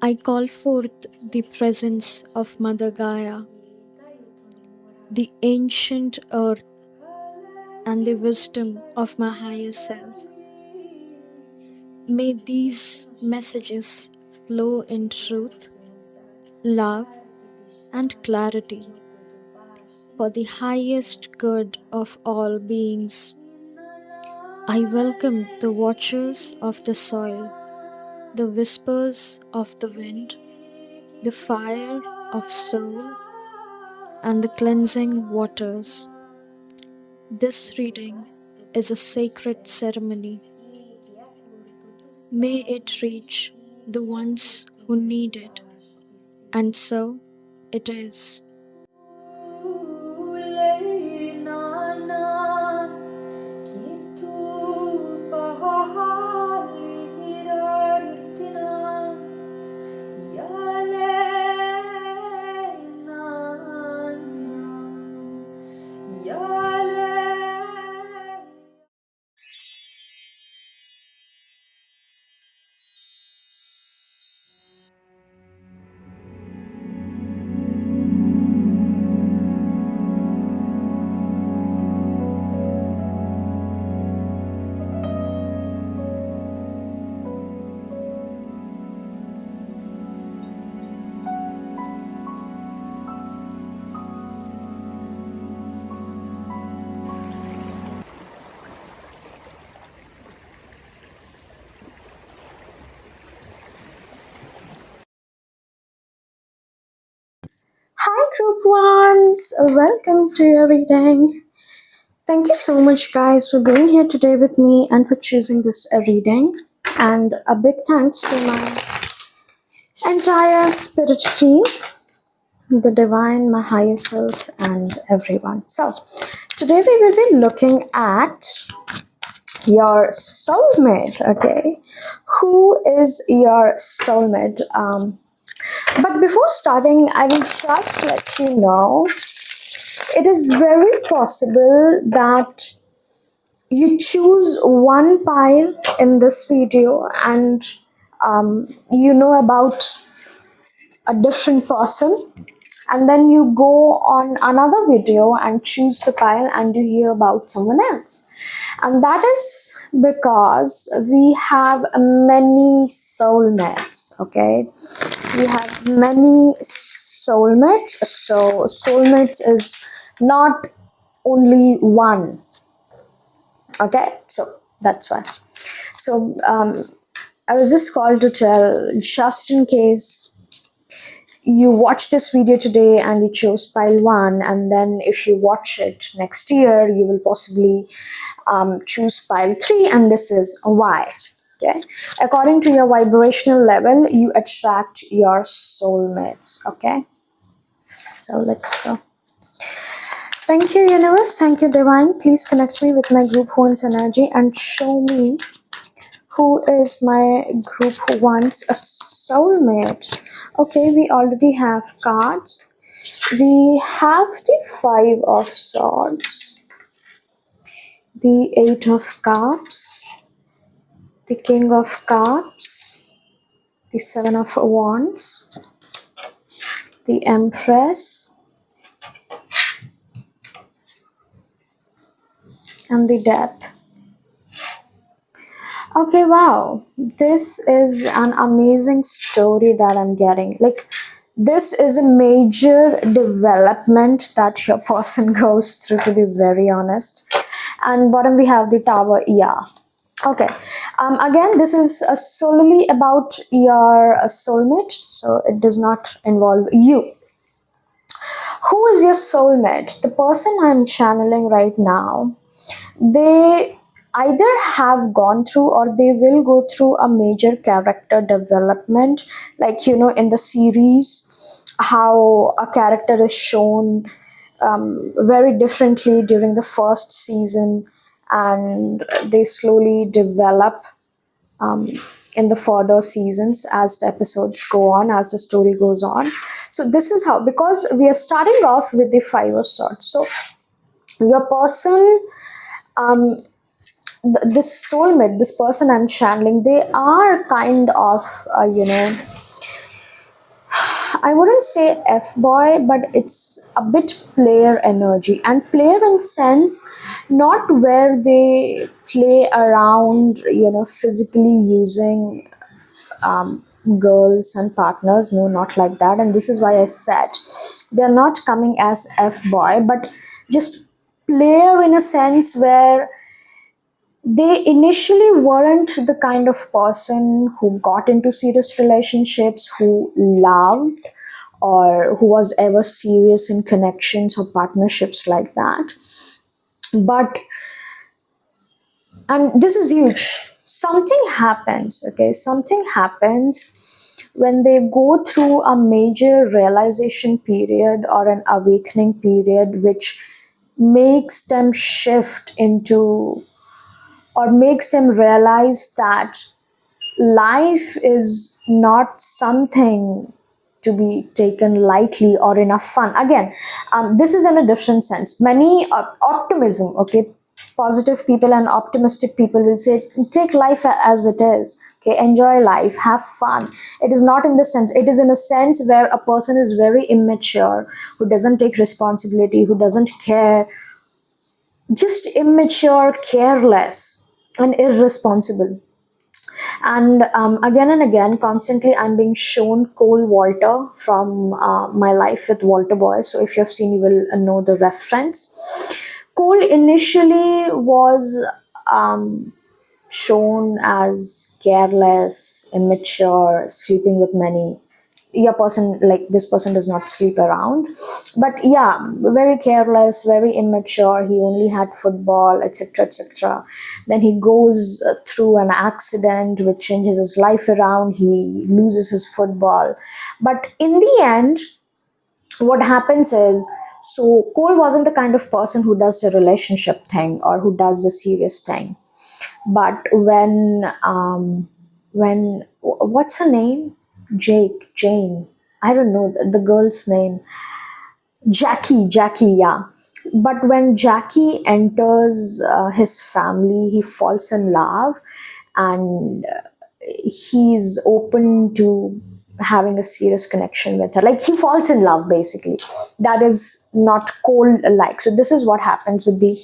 I call forth the presence of Mother Gaia, the ancient earth, and the wisdom of my higher self. May these messages flow in truth, love, and clarity for the highest good of all beings. I welcome the watchers of the soil, the whispers of the wind, the fire of soul, and the cleansing waters. This reading is a sacred ceremony. May it reach the ones who need it, and so it is. Hi, group ones. Welcome to your reading. Thank you so much, guys, for being here today with me and for choosing this reading. And a big thanks to my entire spirit team, the divine, my higher self, and everyone. So, today we will be looking at your soulmate. Okay, who is your soulmate? But before starting, I will just let you know it is very possible that you choose one pile in this video and you know about a different person, and then you go on another video and choose the pile and you hear about someone else. And that is because we have many soulmates. Okay, we have many soulmates. So soulmates is not only one. Okay, so that's why. So I was just called to tell, just in case you watch this video today and you chose pile 1, and then if you watch it next year you will possibly choose pile 3, and this is why. Okay, according to your vibrational level you attract your soulmates. Okay, so let's go. Thank you, universe. Thank you, divine. Please connect me with my group one's energy and show me who is my group one's a soulmate. Okay, we already have cards. We have the 5 of swords, the 8 of cups, the king of cups, the 7 of wands, the empress, and the death. Okay, wow. This is an amazing story that I'm getting. Like, this is a major development that your person goes through, to be very honest. And bottom we have the tower. Yeah. Okay. Again, this is solely about your soulmate, so it does not involve you. Who is your soulmate? The person I'm channeling right now, they either have gone through or they will go through a major character development, like in the series how a character is shown very differently during the first season, and they slowly develop in the further seasons as the episodes go on, as the story goes on. So this is how, because we are starting off with the 5 of swords. So your person, this soulmate, this person I'm channeling, they are kind of I wouldn't say F boy, but it's a bit player energy, and player in sense not where they play around, physically using girls and partners. No, not like that. And this is why I said they're not coming as F boy, but just player in a sense where they initially weren't the kind of person who got into serious relationships, who loved, or who was ever serious in connections or partnerships like that. But, and this is huge, something happens, okay? Something happens when they go through a major realization period or an awakening period, which makes them shift into, or makes them realize that life is not something to be taken lightly or in a fun. Again, this is in a different sense. Many optimism, okay, positive people and optimistic people will say, take life as it is. Okay, enjoy life, have fun. It is not in the sense. It is in a sense where a person is very immature, who doesn't take responsibility, who doesn't care, just immature, careless, and irresponsible. And again and again, constantly I'm being shown Cole Walter from My Life with Walter Boy. So if you have seen, you will know the reference. Cole initially was shown as careless, immature, sleeping with many. Your person, like this person, does not sleep around, but yeah, very careless, very immature. He only had football, etc., etc. Then he goes through an accident which changes his life around. He loses his football, but in the end, what happens is, so Cole wasn't the kind of person who does the relationship thing or who does the serious thing. But when what's her name, Jane, I don't know the girl's name, Jackie, yeah. But when Jackie enters his family, he falls in love, and he's open to having a serious connection with her. Like, he falls in love, basically. That is not cold like. So this is what happens with the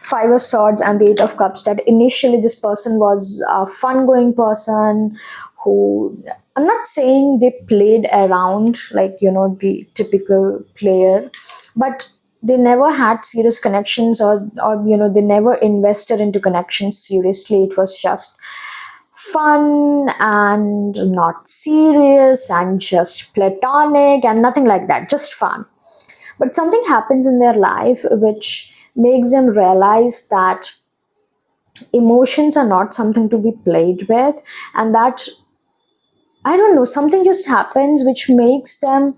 Five of Swords and the Eight of Cups, that initially this person was a fun going person who, I'm not saying they played around like, the typical player, but they never had serious connections, or they never invested into connections seriously. It was just fun and not serious and just platonic and nothing like that, just fun. But something happens in their life which makes them realize that emotions are not something to be played with, and that, I don't know, something just happens which makes them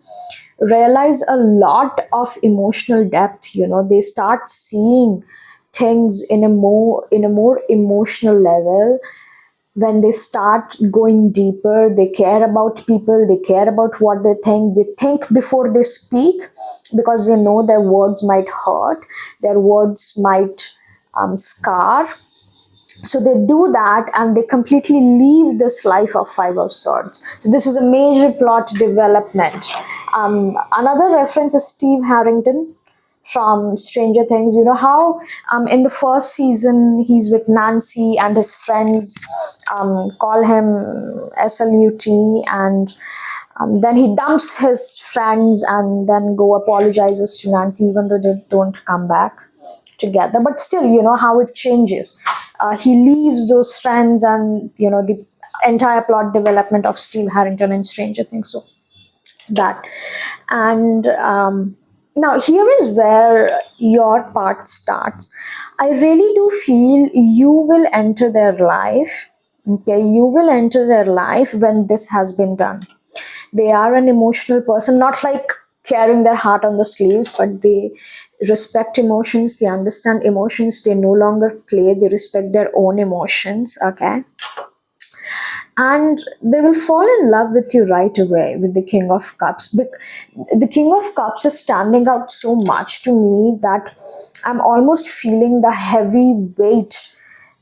realize a lot of emotional depth. They start seeing things in a more emotional level. When they start going deeper, they care about people, they care about what they think before they speak, because they know their words might hurt, their words might scar. So they do that, and they completely leave this life of Five of Swords. So this is a major plot development. Another reference is Steve Harrington from Stranger Things. You know how in the first season he's with Nancy and his friends call him SLUT, and then he dumps his friends and then go apologizes to Nancy, even though they don't come back together. But still, how it changes. He leaves those friends, and the entire plot development of Steve Harrington in Stranger Things. So that, and now here is where your part starts. I really do feel you will enter their life. Okay, you will enter their life when this has been done. They are an emotional person, not like carrying their heart on the sleeves, but they respect emotions, they understand emotions, they no longer play, they respect their own emotions. Okay, and they will fall in love with you right away with the King of Cups. The King of Cups is standing out so much to me that I'm almost feeling the heavy weight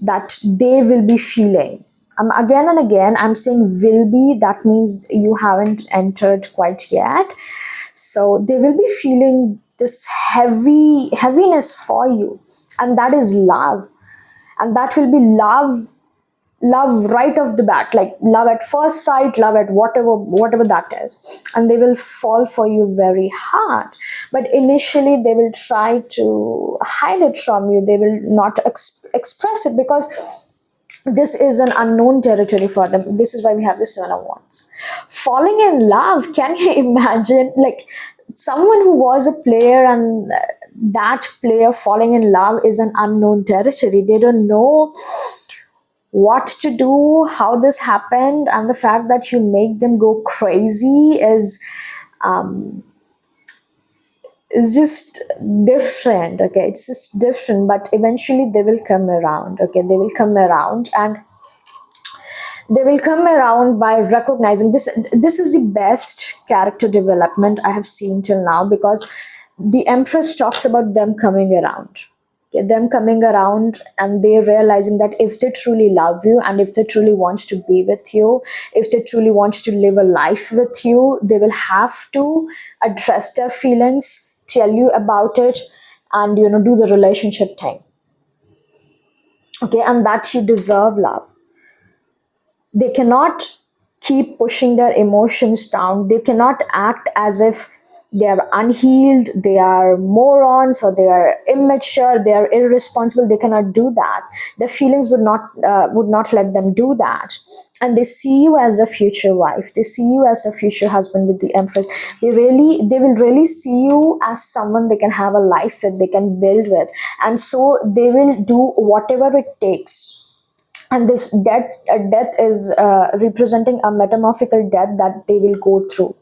that they will be feeling. Again and again I'm saying will be, that means you haven't entered quite yet. So they will be feeling this heaviness for you, and that is love. And that will be love right off the bat, like love at first sight, love at whatever that is. And they will fall for you very hard, but initially they will try to hide it from you. They will not express it because this is an unknown territory for them. This is why we have the Seven of Wands. Falling in love, can you imagine, like someone who was a player, and that player falling in love is an unknown territory. They don't know what to do, how this happened, and the fact that you make them go crazy is just different. Okay, it's just different, but eventually they will come around. Okay, they will come around, and they will come around by recognizing this. This is the best character development I have seen till now, because the Empress talks about them coming around. Okay, them coming around, and they realizing that if they truly love you, and if they truly want to be with you, if they truly want to live a life with you, they will have to address their feelings, tell you about it, and do the relationship thing. Okay, and that you deserve love. They cannot keep pushing their emotions down. They cannot act as if they are unhealed, they are morons, or they are immature, they are irresponsible. They cannot do that. Their feelings would not let them do that. And they see you as a future wife, they see you as a future husband with the Empress. They will really see you as someone they can have a life with, they can build with. And so they will do whatever it takes. And this death is representing a metamorphical death that they will go through,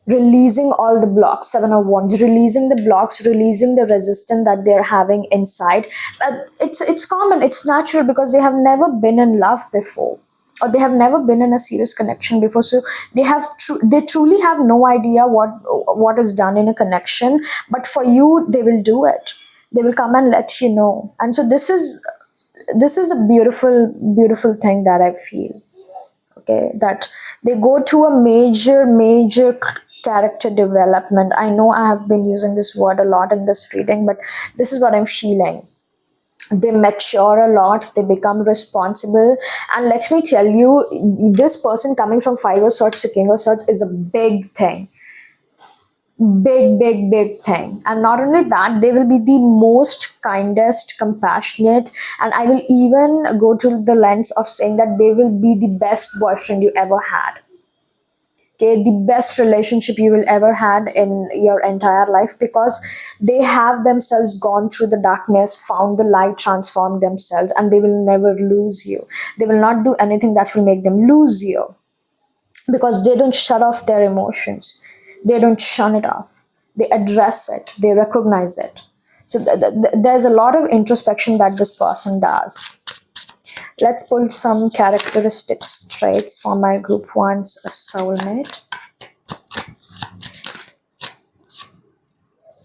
releasing all the blocks. Seven of Wands, releasing the blocks, releasing the resistance that they're having inside. But it's common, it's natural, because they have never been in love before, or they have never been in a serious connection before. So they truly have no idea what is done in a connection. But for you, they will do it. They will come and let you know. And so this is a beautiful thing that I feel. Okay, that they go through a major character development. I know I have been using this word a lot in this reading, but this is what I'm feeling. They mature a lot, they become responsible. And let me tell you, this person coming from Five of Swords to King of Swords is a big thing. Big thing. And not only that, they will be the most kindest, compassionate, and I will even go to the lens of saying that they will be the best boyfriend you ever had. Okay, the best relationship you will ever had in your entire life, because they have themselves gone through the darkness, found the light, transformed themselves, and they will never lose you. They will not do anything that will make them lose you, because they don't shut off their emotions, they don't shun it off, they address it, they recognize it. So there's a lot of introspection that this person does. Let's pull some characteristics traits for my group one's soulmate.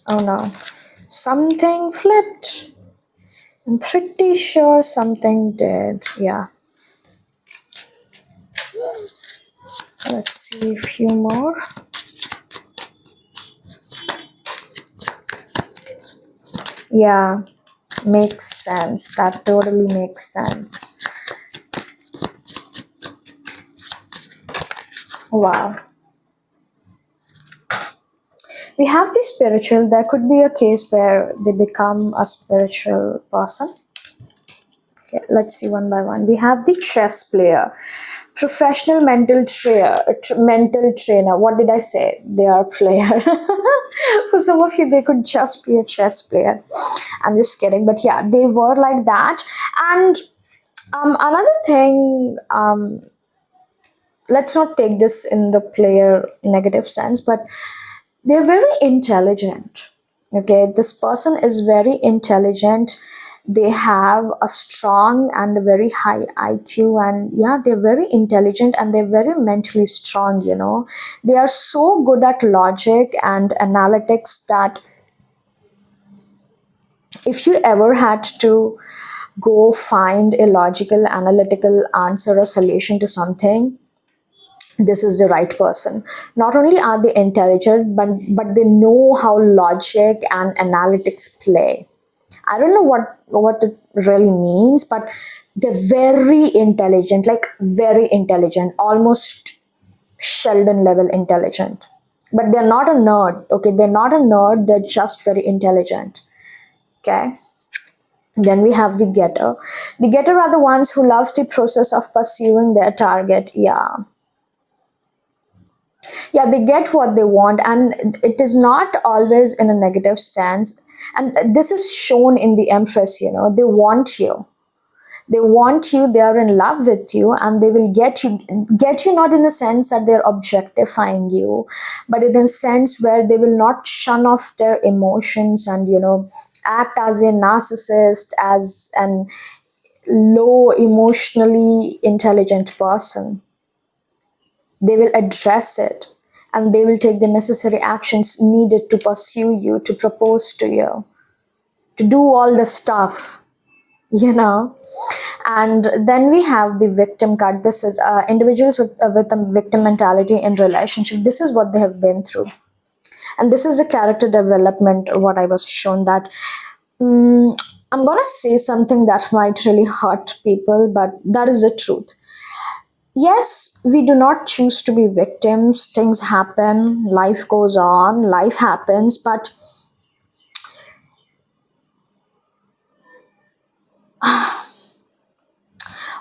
Oh no, something flipped. I'm pretty sure something did. Yeah, let's see a few more. Yeah, makes sense. That totally makes sense. Wow. We have the spiritual. There could be a case where they become a spiritual person. Okay, let's see one by one. We have the chess player, professional mental trainer. What did I say? They are player. For some of you, they could just be a chess player. I'm just kidding, but yeah, they were like that. And another thing, let's not take this in the player negative sense, but they're very intelligent. Okay, this person is very intelligent. They have a strong and a very high IQ, and yeah, they're very intelligent and they're very mentally strong. They are so good at logic and analytics that if you ever had to go find a logical, analytical answer or solution to something, this is the right person. Not only are they intelligent, but they know how logic and analytics play. I don't know what it really means, but they're very intelligent, like very intelligent, almost Sheldon level intelligent. But they're not a nerd, okay? They're not a nerd, they're just very intelligent, okay? Then we have the getter. The getter are the ones who love the process of pursuing their target. Yeah, they get what they want, and it is not always in a negative sense. And this is shown in the Empress, they want you. They want you, they are in love with you, and they will get you not in a sense that they're objectifying you, but in a sense where they will not shun off their emotions and act as a narcissist, as an low emotionally intelligent person. They will address it, and they will take the necessary actions needed to pursue you, to propose to you, to do all the stuff, you know. And then we have the victim card. This is individuals with a victim mentality in relationship. This is what they have been through, and this is the character development. What I was shown that I'm gonna say something that might really hurt people, but that is the truth. Yes, we do not choose to be victims. Things happen, life goes on, life happens, but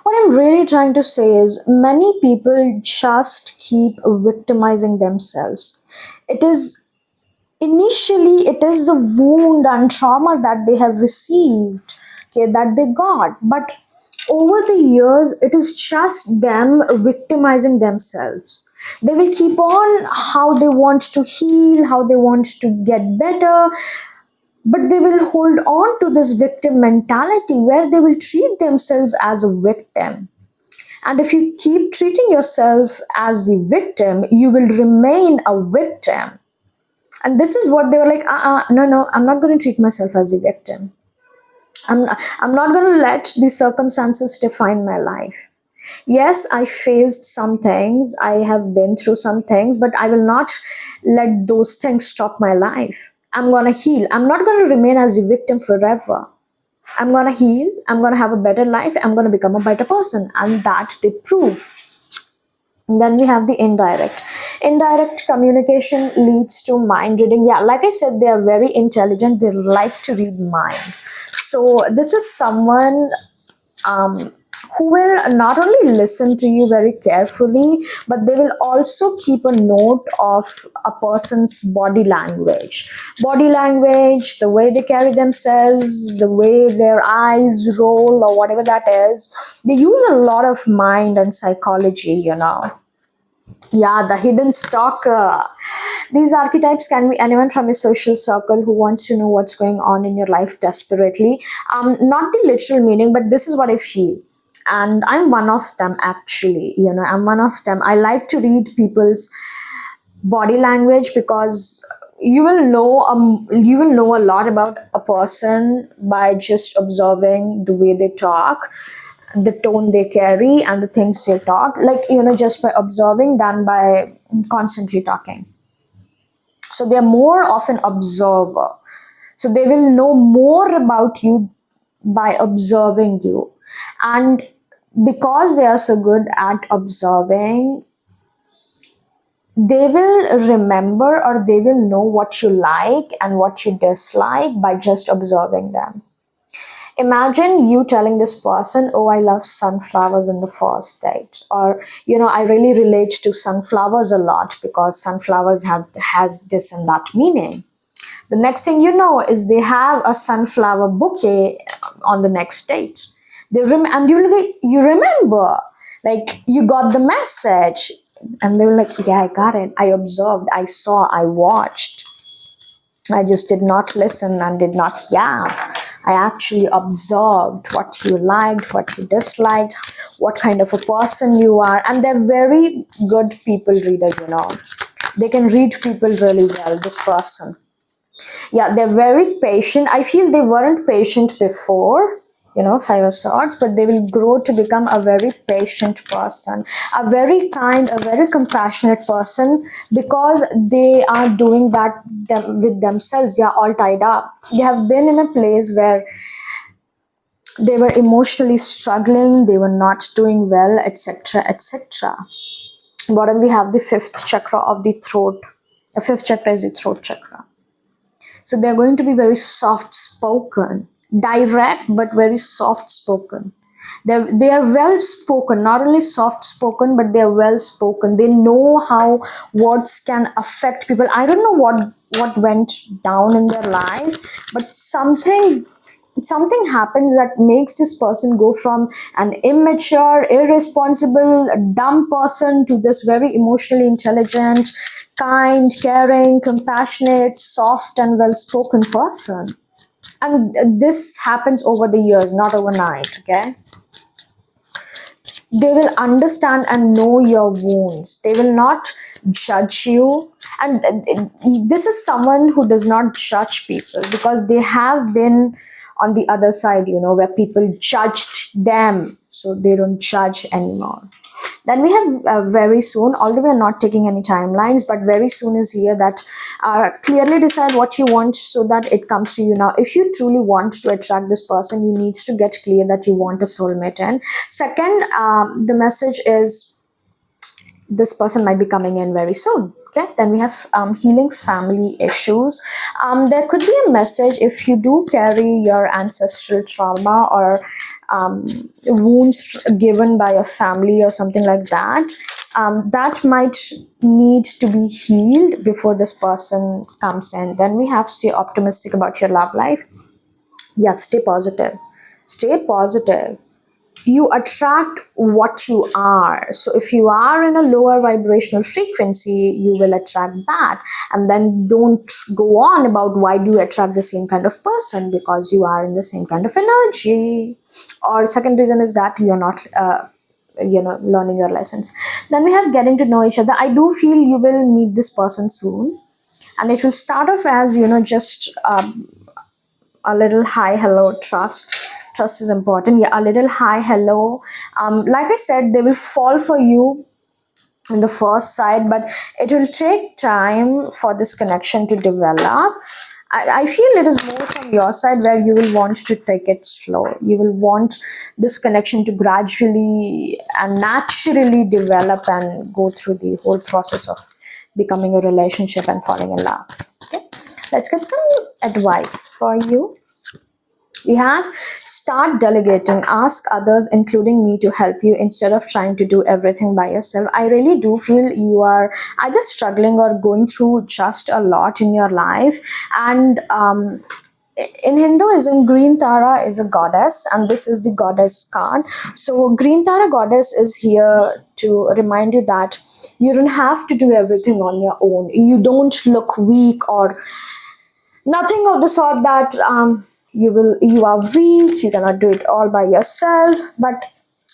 what I'm really trying to say is many people just keep victimizing themselves. It is initially it is the wound and trauma that they have received, okay, that they got, but over the years it is just them victimizing themselves. They will keep on how they want to heal, how they want to get better, but they will hold on to this victim mentality where they will treat themselves as a victim. And if you keep treating yourself as the victim, you will remain a victim. And this is what they were like, no, I'm not going to treat myself as a victim. I'm not going to let the circumstances define my life. Yes, I faced some things, I have been through some things, but I will not let those things stop my life. I'm going to heal. I'm not going to remain as a victim forever. I'm going to heal. I'm going to have a better life. I'm going to become a better person. And that they prove. And then we have the indirect. Indirect communication leads to mind reading. Yeah, like I said, they are very intelligent. They like to read minds. So this is someone who will not only listen to you very carefully, but they will also keep a note of a person's body language. Body language, the way they carry themselves, the way their eyes roll, or whatever that is. They use a lot of mind and psychology. Yeah, the hidden stalker. These archetypes can be anyone from your social circle who wants to know what's going on in your life desperately. Not the literal meaning, but this is what I feel. And I'm one of them, actually. I'm one of them. I like to read people's body language because you will know a lot about a person by just observing the way they talk, the tone they carry, and the things they talk, like just by observing than by constantly talking. So they're more of an observer, so they will know more about you by observing you. And because they are so good at observing, they will remember, or they will know what you like and what you dislike by just observing them. Imagine you telling this person, oh, I love sunflowers in the first date, or I really relate to sunflowers a lot because sunflowers has this and that meaning. The next thing you know is they have a sunflower bouquet on the next date. And you remember, like, you got the message, and they were like, yeah, I got it, I observed, I saw, I watched. I just did not listen and did not yap. I actually observed what you liked, what you disliked, what kind of a person you are. And they're very good people reader. They can read people really well, this person. Yeah, they're very patient. I feel they weren't patient before. Five of Swords, but they will grow to become a very patient person, a very kind, a very compassionate person, because they are doing that with themselves. They are all tied up. They have been in a place where they were emotionally struggling, they were not doing well, etc., etc. Bottom we have the fifth chakra of the throat. The fifth chakra is the throat chakra. So they're going to be very soft spoken, direct but very soft spoken. They are well spoken, not only soft spoken, but they are well spoken. They know how words can affect people. I don't know what went down in their life, but something happens that makes this person go from an immature, irresponsible, dumb person to this very emotionally intelligent, kind, caring, compassionate, soft, and well spoken person. And this happens over the years, not overnight. Okay, they will understand and know your wounds. They will not judge you. And this is someone who does not judge people, because they have been on the other side, where people judged them, so they don't judge anymore. Then we have very soon, although we are not taking any timelines, but very soon is here, that clearly decide what you want so that it comes to you. Now, if you truly want to attract this person, you need to get clear that you want a soulmate. And second, the message is this person might be coming in very soon. Okay, then we have healing family issues. There could be a message if you do carry your ancestral trauma or wounds given by a family or something like that. That might need to be healed before this person comes in. Then we have stay optimistic about your love life. Yeah, stay positive. Stay positive. You attract what you are. So if you are in a lower vibrational frequency, you will attract that. And then don't go on about why do you attract the same kind of person, because you are in the same kind of energy. Or second reason is that you're not learning your lessons. Then we have getting to know each other. I do feel you will meet this person soon, and it will start off as just a little hi hello. Trust is important. Yeah, a little hi hello. Like I said, they will fall for you in the first sight, but it will take time for this connection to develop. I feel it is more from your side, where you will want to take it slow. You will want this connection to gradually and naturally develop and go through the whole process of becoming a relationship and falling in love. Okay, let's get some advice for you. We have start delegating, ask others, including me, to help you instead of trying to do everything by yourself. I really do feel you are either struggling or going through just a lot in your life. And in Hinduism, Green Tara is a goddess, and this is the goddess card. So, Green Tara goddess is here to remind you that you don't have to do everything on your own. You don't look weak or nothing of the sort, that you are weak, you cannot do it all by yourself, but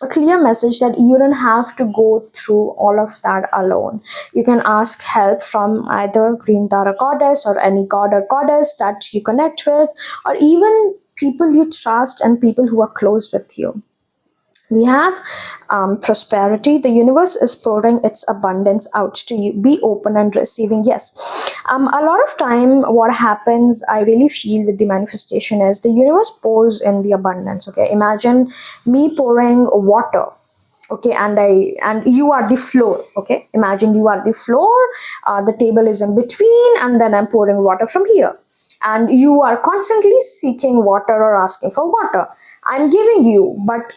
a clear message that you don't have to go through all of that alone. You can ask help from either Green Tara goddess or any god or goddess that you connect with, or even people you trust and people who are close with you. We have prosperity. The universe is pouring its abundance out to you. Be open and receiving. Yes. A lot of time, what happens, I really feel with the manifestation, is the universe pours in the abundance. Okay, imagine me pouring water. Okay, and you are the floor. Okay, imagine you are the floor. The table is in between, and then I'm pouring water from here. And you are constantly seeking water or asking for water. I'm giving you, but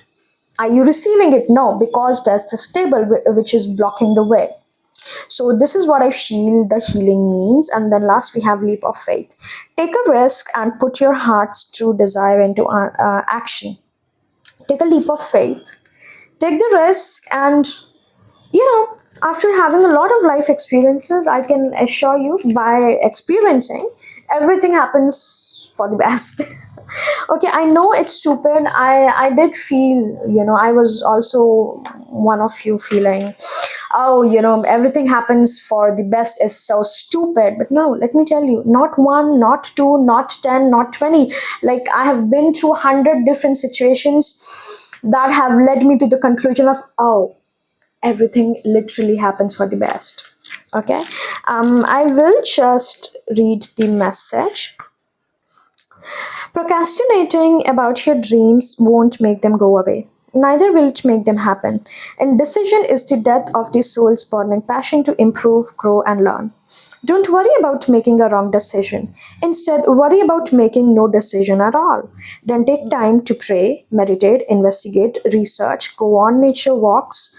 are you receiving it? No, because there's this table which is blocking the way. So this is what I feel the healing means. And then last, we have leap of faith. Take a risk and put your heart's true desire into action. Take a leap of faith. Take the risk, and after having a lot of life experiences, I can assure you, by experiencing, everything happens for the best. Okay, I know it's stupid. I did feel, I was also one of you feeling oh, everything happens for the best is so stupid. But no, let me tell you, not one, not two, not 10, not 20. Like, I have been through 100 different situations that have led me to the conclusion of, oh, everything literally happens for the best. Okay. I will just read the message. Procrastinating about your dreams won't make them go away. Neither will it make them happen. Indecision is the death of the soul's burning passion to improve, grow, and learn. Don't worry about making a wrong decision. Instead, worry about making no decision at all. Then take time to pray, meditate, investigate, research, go on nature walks,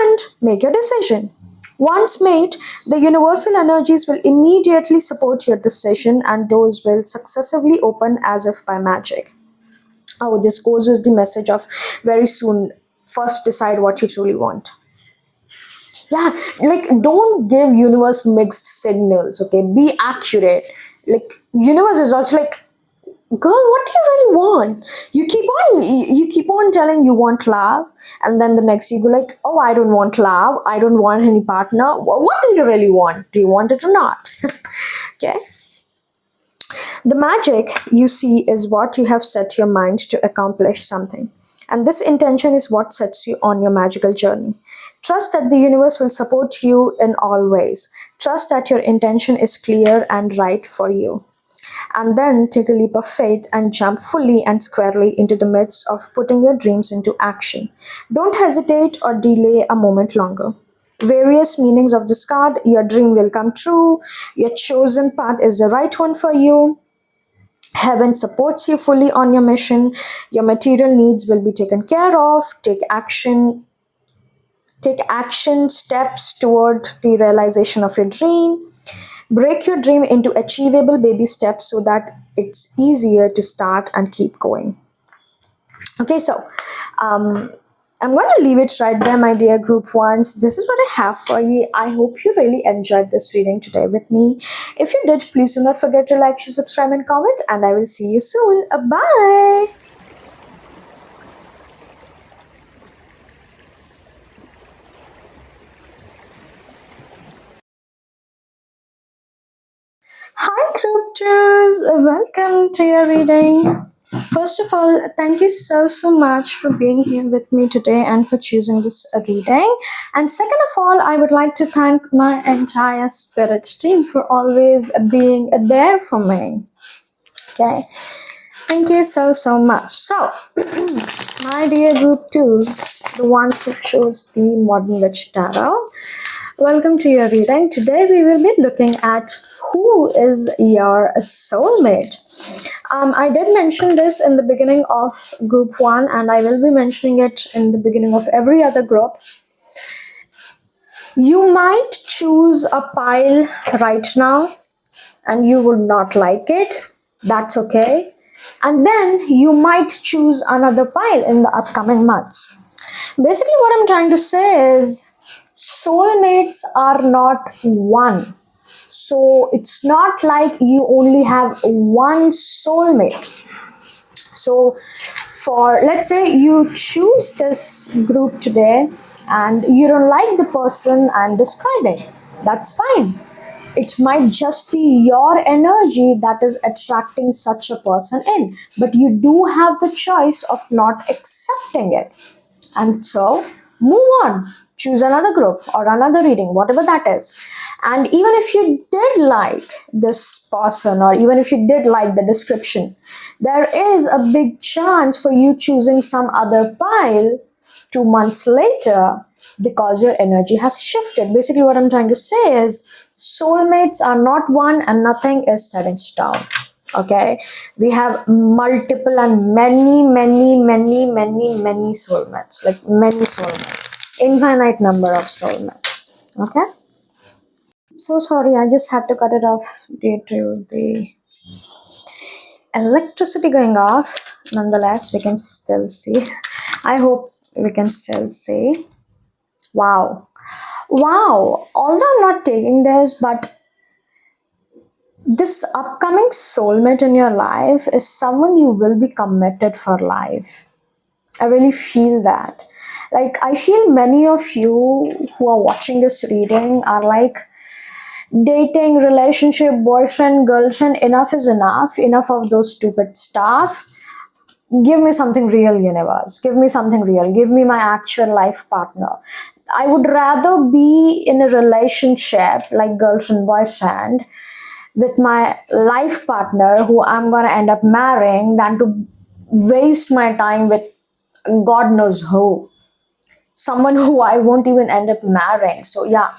and make your decision. Once made, the universal energies will immediately support your decision and doors will successively open as if by magic. Oh, this goes with the message of very soon, first decide what you truly want. Yeah, like, don't give universe mixed signals, okay? Be accurate. Like, universe is also like, girl, what do you really want? You keep on telling you want love, and then the next you go like, oh, I don't want love, I don't want any partner. What do you really want? Do you want it or not? Okay. The magic you see is what you have set your mind to accomplish something, and this intention is what sets you on your magical journey. Trust that the universe will support you in all ways. Trust that your intention is clear and right for you, and then take a leap of faith and jump fully and squarely into the midst of putting your dreams into action. Don't hesitate or delay a moment longer. Various meanings of this card: your dream will come true, your chosen path is the right one for you, heaven supports you fully on your mission, your material needs will be taken care of, take action steps toward the realization of your dream. Break your dream into achievable baby steps so that it's easier to start and keep going. Okay, so um, I'm going to leave it right there, my dear group ones. This is what I have for you. I hope you really enjoyed this reading today with me. If you did, please do not forget to like, share, subscribe, and comment, and I will see you soon. Bye. Hi, Cryptos! Welcome to your reading. First of all, thank you so much for being here with me today and for choosing this reading. And second of all, I would like to thank my entire spirit team for always being there for me. Okay, thank you so much. So, my dear group twos, the ones who chose the Modern Witch Tarot, welcome to your reading. Today we will be looking at who is your soulmate. I did mention this in the beginning of group one, and I will be mentioning it in the beginning of every other group. You might choose a pile right now and you would not like it. That's okay. And then you might choose another pile in the upcoming months. Basically, what I'm trying to say is soulmates are not one. So it's not like you only have one soulmate. So, for let's say you choose this group today and you don't like the person I'm describing, that's fine. It might just be your energy that is attracting such a person in, but you do have the choice of not accepting it. And so, move on. Choose another group or another reading, whatever that is. And even if you did like this person, or even if you did like the description, there is a big chance for you choosing some other pile 2 months later because your energy has shifted. Basically, what I'm trying to say is soulmates are not one and nothing is set in stone. Okay, we have multiple and many soulmates, like many soulmates, infinite number of soulmates. Okay, so sorry, I just had to cut it off due to the electricity going off. Nonetheless, we can still see. I hope we can still see. Wow, although I'm not taking this, but this upcoming soulmate in your life is someone you will be committed for life. I really feel that. Like, I feel many of you who are watching this reading are like, dating, relationship, boyfriend, girlfriend, enough is enough. Enough of those stupid stuff. Give me something real, universe. Give me something real. Give me my actual life partner. I would rather be in a relationship like girlfriend, boyfriend with my life partner who I'm gonna end up marrying than to waste my time with God knows who. Someone who I won't even end up marrying. So, yeah,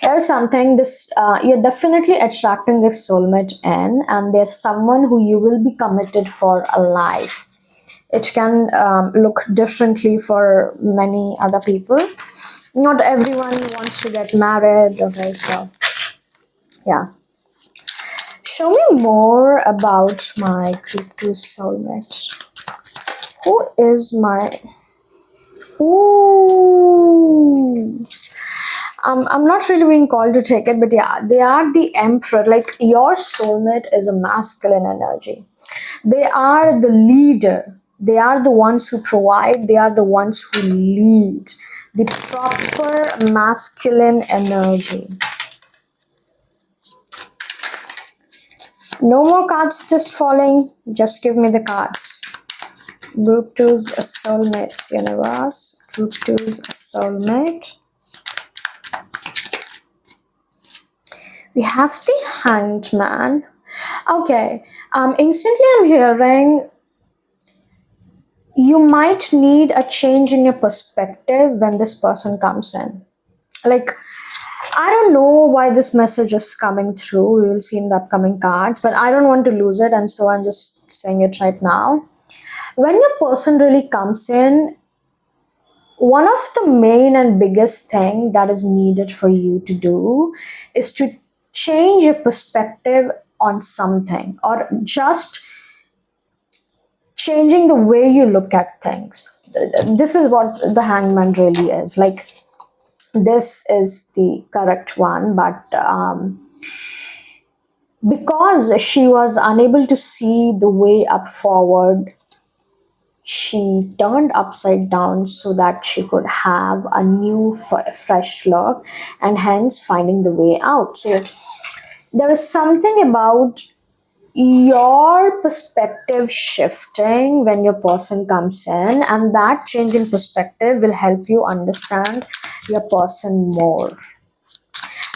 there's something this you're definitely attracting this soulmate in, and there's someone who you will be committed for a life. It can look differently for many other people. Not everyone wants to get married. Okay, so yeah. Show me more about my crypto soulmate. Who is my? Ooh. I'm not really being called to take it, but yeah, they are the emperor. Like, your soulmate is a masculine energy. They are the leader. They are the ones who provide. They are the ones who lead. The proper masculine energy. No more cards just falling. Just give me the cards. Group 2's soulmates, universe. Group 2's soulmate. We have the Hanged Man. Okay. Instantly I'm hearing you might need a change in your perspective when this person comes in. Like, I don't know why this message is coming through. We will see in the upcoming cards, but I don't want to lose it, and so I'm just saying it right now. When your person really comes in, one of the main and biggest thing that is needed for you to do is to change your perspective on something, or just changing the way you look at things. This is what the hangman really is. Like, this is the correct one, but because she was unable to see the way up forward, she turned upside down so that she could have a new fresh look, and hence finding the way out. So there is something about your perspective shifting when your person comes in, and that change in perspective will help you understand your person more.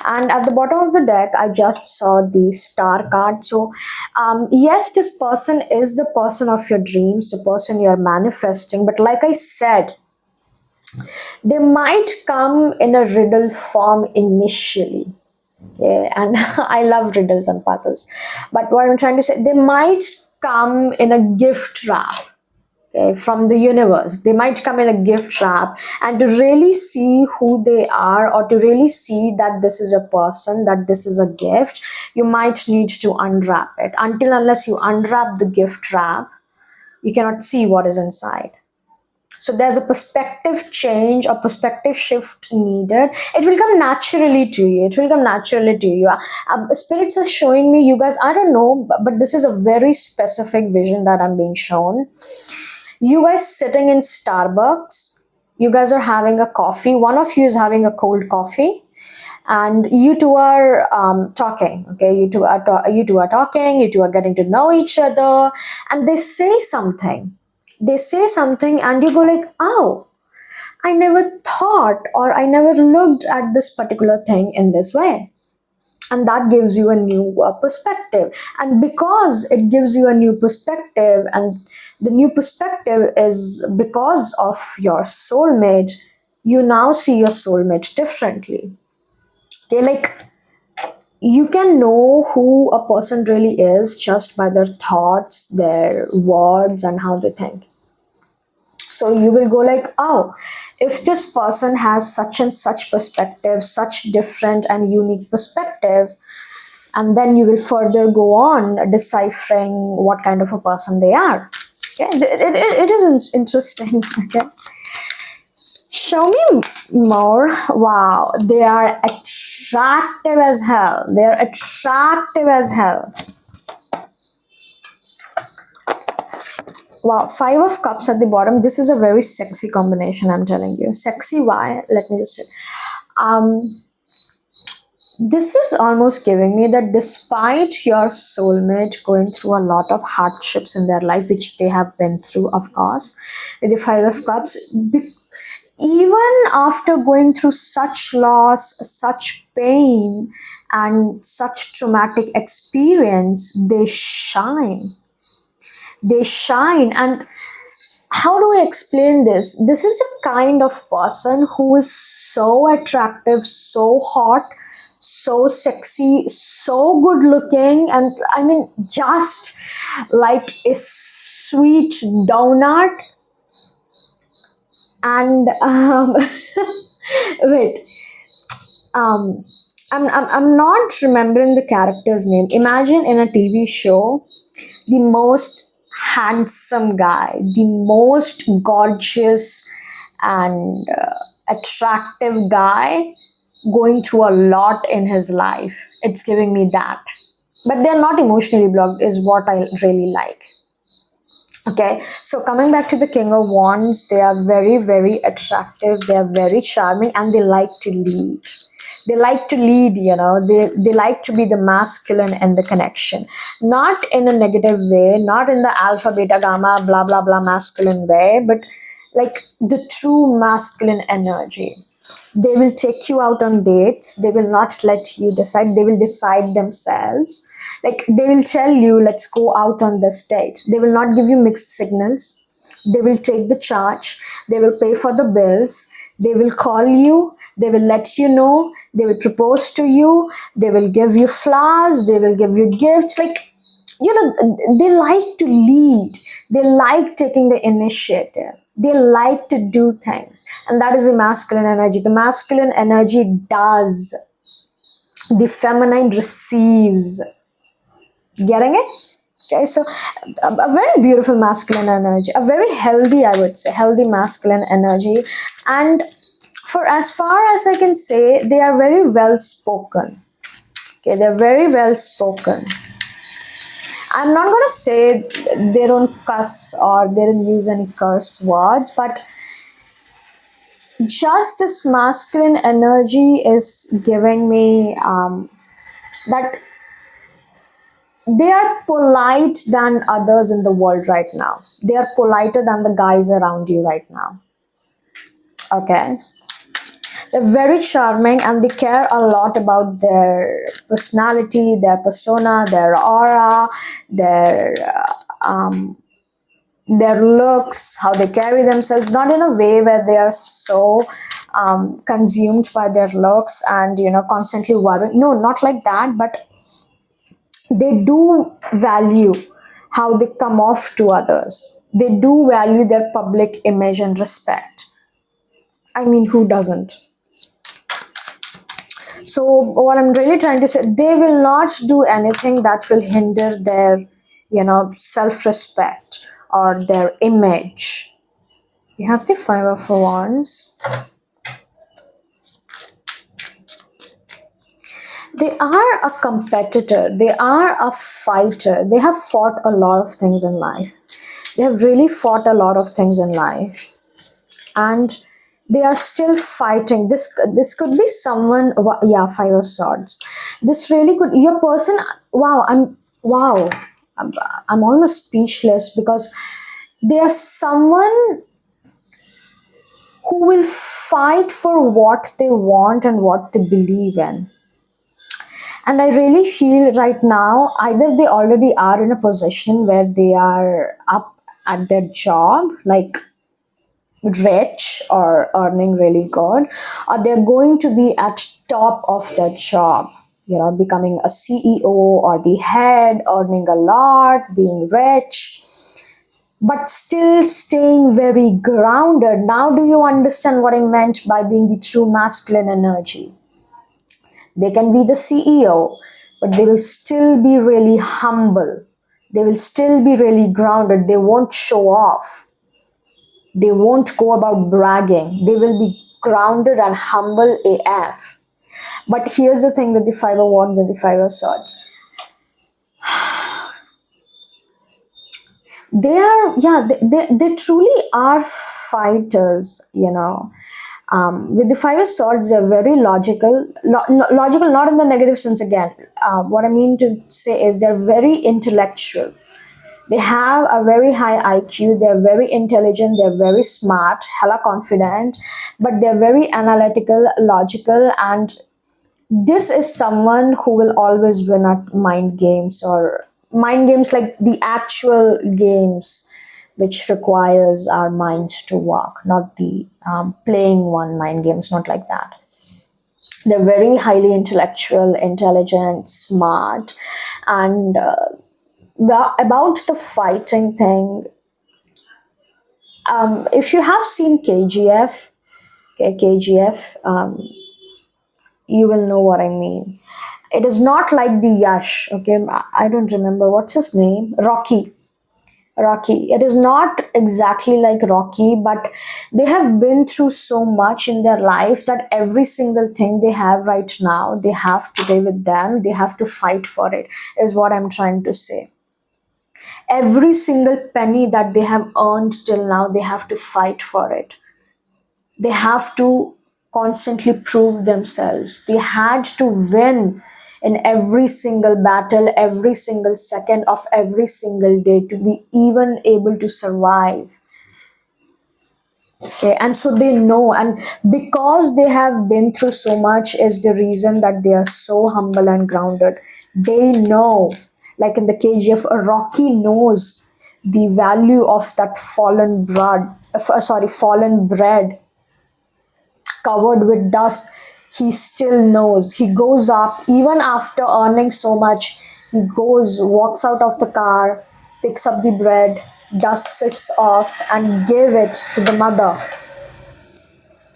And at the bottom of the deck, I just saw the star card. So yes, this person is the person of your dreams, the person you're manifesting, but like I said, they might come in a riddle form initially. Yeah, and I love riddles and puzzles. But what I'm trying to say, they might come in a gift wrap, okay, from the universe. They might come in a gift wrap, and to really see who they are, or to really see that this is a person, that this is a gift, you might need to unwrap it. Unless you unwrap the gift wrap, you cannot see what is inside. So there's a perspective change or perspective shift needed. It will come naturally to you. It will come naturally to you. Spirits are showing me, you guys, I don't know, but this is a very specific vision that I'm being shown. You guys sitting in Starbucks, you guys are having a coffee. One of you is having a cold coffee, and you two are talking. Okay, you two are talking. You two are getting to know each other, and they say something. They say something, and you go like, "Oh, I never thought, or I never looked at this particular thing in this way." And that gives you a new perspective, and because it gives you a new perspective, and the new perspective is because of your soulmate, you now see your soulmate differently. Okay, like, you can know who a person really is just by their thoughts, their words, and how they think. So you will go like, oh, if this person has such and such perspective, such different and unique perspective, and then you will further go on deciphering what kind of a person they are. Okay, it is interesting. Okay, show me more. Wow, they are attractive as hell. They're attractive as hell. Wow, Five of Cups at the bottom. This is a very sexy combination, I'm telling you. Sexy, why? Let me just say. Um, this is almost giving me that despite your soulmate going through a lot of hardships in their life, which they have been through, of course, with the Five of Cups, even after going through such loss, such pain, and such traumatic experience, they shine. They shine. And how do I explain this? This is a kind of person who is so attractive, so hot, so sexy, so good looking, and I mean, just like a sweet donut. And wait, um, I'm not remembering the character's name. Imagine in a TV show, the most handsome guy, the most gorgeous and attractive guy going through a lot in his life. It's giving me that. But they're not emotionally blocked, is what I really like. Okay, so coming back to the King of Wands, they are very, very attractive, they are very charming, and they like to lead. They like to lead, they like to be the masculine and the connection. Not in a negative way, not in the alpha, beta, gamma, blah, blah, blah masculine way, but like the true masculine energy. They will take you out on dates. They will not let you decide. They will decide themselves. Like they will tell you, let's go out on this date. They will not give you mixed signals. They will take the charge. They will pay for the bills. They will call you. They will let you know. They will propose to you. They will give you flowers. They will give you gifts. Like, they like to lead. They like taking the initiative. They like to do things. And that is the masculine energy. The masculine energy does, the feminine receives. Getting it? Okay, so a very beautiful masculine energy, a very healthy, I would say, healthy masculine energy. And for as far as I can say, they are very well spoken. Okay, they're very well spoken. I'm not gonna say they don't cuss or they don't use any curse words, but just this masculine energy is giving me that they are polite than others in the world right now. They are politer than the guys around you right now. Okay. They're very charming and they care a lot about their personality, their persona, their aura, their looks, how they carry themselves, not in a way where they are so consumed by their looks and constantly worrying. No, not like that, but they do value how they come off to others. They do value their public image and respect. I mean, who doesn't? So, what I'm really trying to say, they will not do anything that will hinder their, self respect or their image. You have the Five of Wands. They are a competitor, they are a fighter, they have fought a lot of things in life. They have really fought a lot of things in life. And they are still fighting. This could be someone, yeah, Five of Swords. This really could, your person, wow, I'm almost speechless because they are someone who will fight for what they want and what they believe in. And I really feel right now, either they already are in a position where they are up at their job, like rich or earning really good, or they're going to be at top of their job, becoming a CEO or the head, earning a lot, being rich, but still staying very grounded. Now do you understand what I meant by being the true masculine energy? They can be the CEO, but they will still be really humble. They will still be really grounded. They won't show off. They won't go about bragging. They will be grounded and humble AF. But here's the thing with the Five of Wands and the Five of Swords. They are, yeah, they truly are fighters, you know. With the Five of Swords, they're very logical. Logical, not in the negative sense again. What I mean to say is they're very intellectual. They have a very high IQ, they're very intelligent, they're very smart, hella confident, but they're very analytical, logical, and this is someone who will always win at mind games, or mind games like the actual games which requires our minds to work, not the playing one mind games, not like that. They're very highly intellectual, intelligent, smart, and about the fighting thing, if you have seen KGF, okay, KGF, you will know what I mean. It is not like the Yash, okay? I don't remember what's his name. Rocky. Rocky. It is not exactly like Rocky, but they have been through so much in their life that every single thing they have right now, they have today with them, they have to fight for it, is what I'm trying to say. Every single penny that they have earned till now, they have to fight for it. They have to constantly prove themselves. They had to win in every single battle, every single second of every single day to be even able to survive. Okay, and so they know, and because they have been through so much, is the reason that they are so humble and grounded. They know, like in the KGF, Rocky knows the value of that fallen blood, fallen bread covered with dust. He still knows. He goes up even after earning so much. He goes, walks out of the car, picks up the bread, dusts it off, and give it to the mother.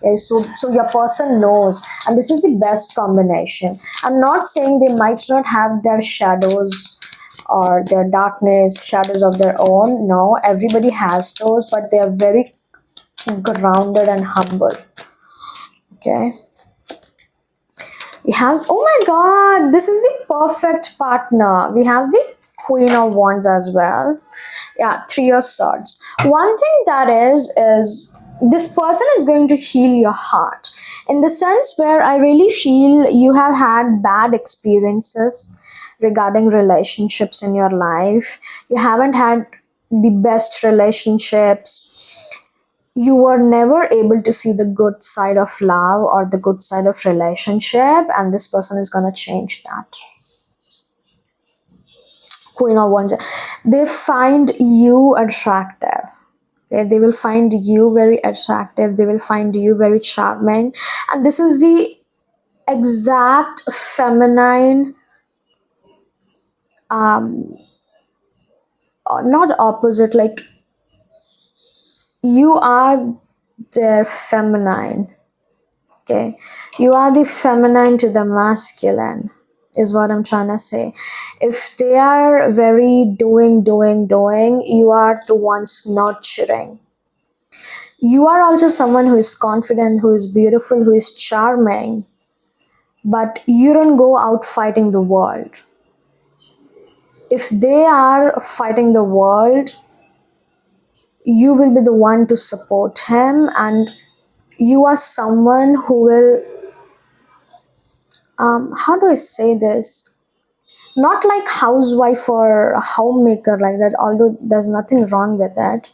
Okay, so your person knows, and this is the best combination. I'm not saying they might not have their shadows or their darkness, shadows of their own. No, everybody has those, but they are very grounded and humble. Okay. We have, oh my god, this is the perfect partner. We have the Queen of Wands as well. Yeah, Three of Swords. One thing that is this person is going to heal your heart in the sense where I really feel you have had bad experiences regarding relationships in your life. You haven't had the best relationships. You were never able to see the good side of love or the good side of relationship, and this person is going to change that. Queen of Wands, they find you attractive. Okay, they will find you very attractive, they will find you very charming, and this is the exact feminine, not opposite, like you are their feminine. Okay, you are the feminine to the masculine, is what I'm trying to say. If they are very doing, you are the ones nurturing. You are also someone who is confident, who is beautiful, who is charming, but you don't go out fighting the world. If they are fighting the world, you will be the one to support him, and you are someone who will, how do I say this? Not like housewife or homemaker like that, although there's nothing wrong with that.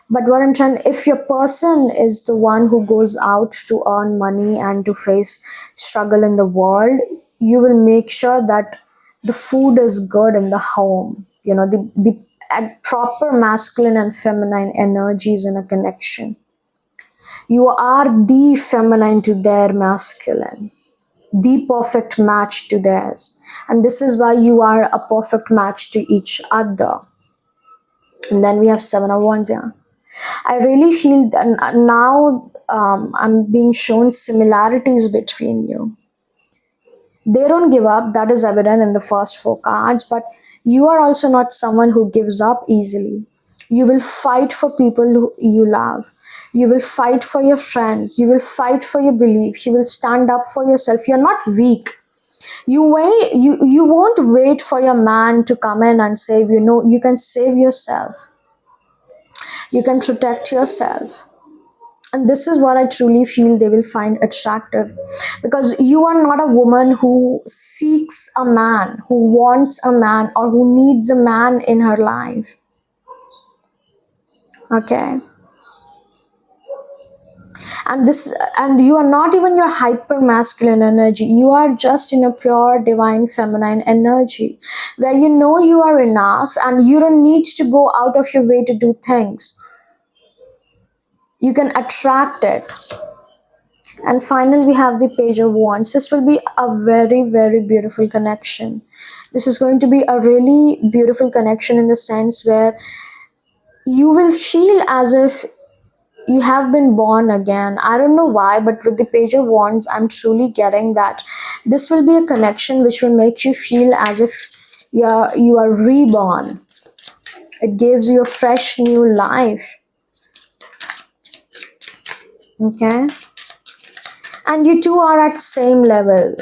But what I'm trying, if your person is the one who goes out to earn money and to face struggle in the world, you will make sure that the food is good in the home. You know, the proper masculine and feminine energies in a connection. You are the feminine to their masculine, the perfect match to theirs. And this is why you are a perfect match to each other. And then we have Seven of Wands, yeah. I really feel that now I'm being shown similarities between you. They don't give up, that is evident in the first four cards, but you are also not someone who gives up easily. You will fight for people who you love. You will fight for your friends. You will fight for your beliefs. You will stand up for yourself. You're not weak. You won't wait for your man to come in and save you. No, you can save yourself. You can protect yourself. And this is what I truly feel they will find attractive, because you are not a woman who seeks a man, who wants a man, or who needs a man in her life. Okay. And you are not even your hyper masculine energy. You are just in a pure divine feminine energy, where you know you are enough and you don't need to go out of your way to do things. You can attract it. And finally, we have the Page of Wands. This will be a very, very beautiful connection. This is going to be a really beautiful connection in the sense where you will feel as if you have been born again. I don't know why, but with the Page of Wands, I'm truly getting that this will be a connection which will make you feel as if you are reborn. It gives you a fresh new life. Okay? And you two are at same level.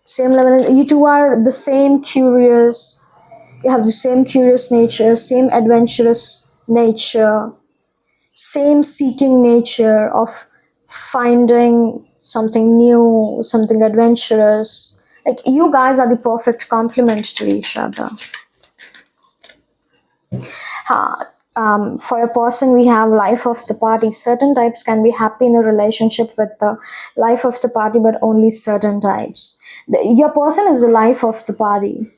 Same level. You two are the same curious. You have the same curious nature, same adventurous nature, same seeking nature of finding something new, something adventurous. Like, you guys are the perfect complement to each other. For a person, we have life of the party. Certain types can be happy in a relationship with the life of the party, but only certain types. Your person is the life of the party.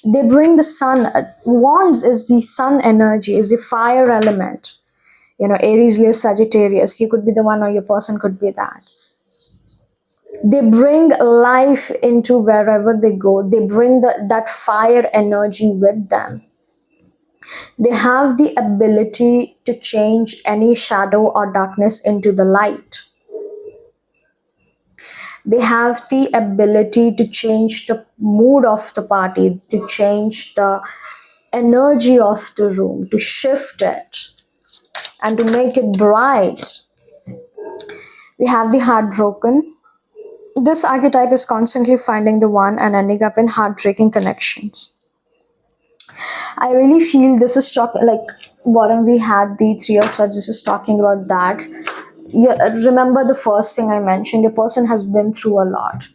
They bring the sun. Wands is the sun energy, is the fire element. Aries, Leo, Sagittarius. You could be the one, or your person could be that. They bring life into wherever they go. They bring that fire energy with them. They have the ability to change any shadow or darkness into the light. They have the ability to change the mood of the party, to change the energy of the room, to shift it, and to make it bright. We have the heartbroken. This archetype is constantly finding the one and ending up in heartbreaking connections. I really feel this is like bottom we had the Three of Swords. This is talking about that. Remember the first thing I mentioned. Your person has been through a lot.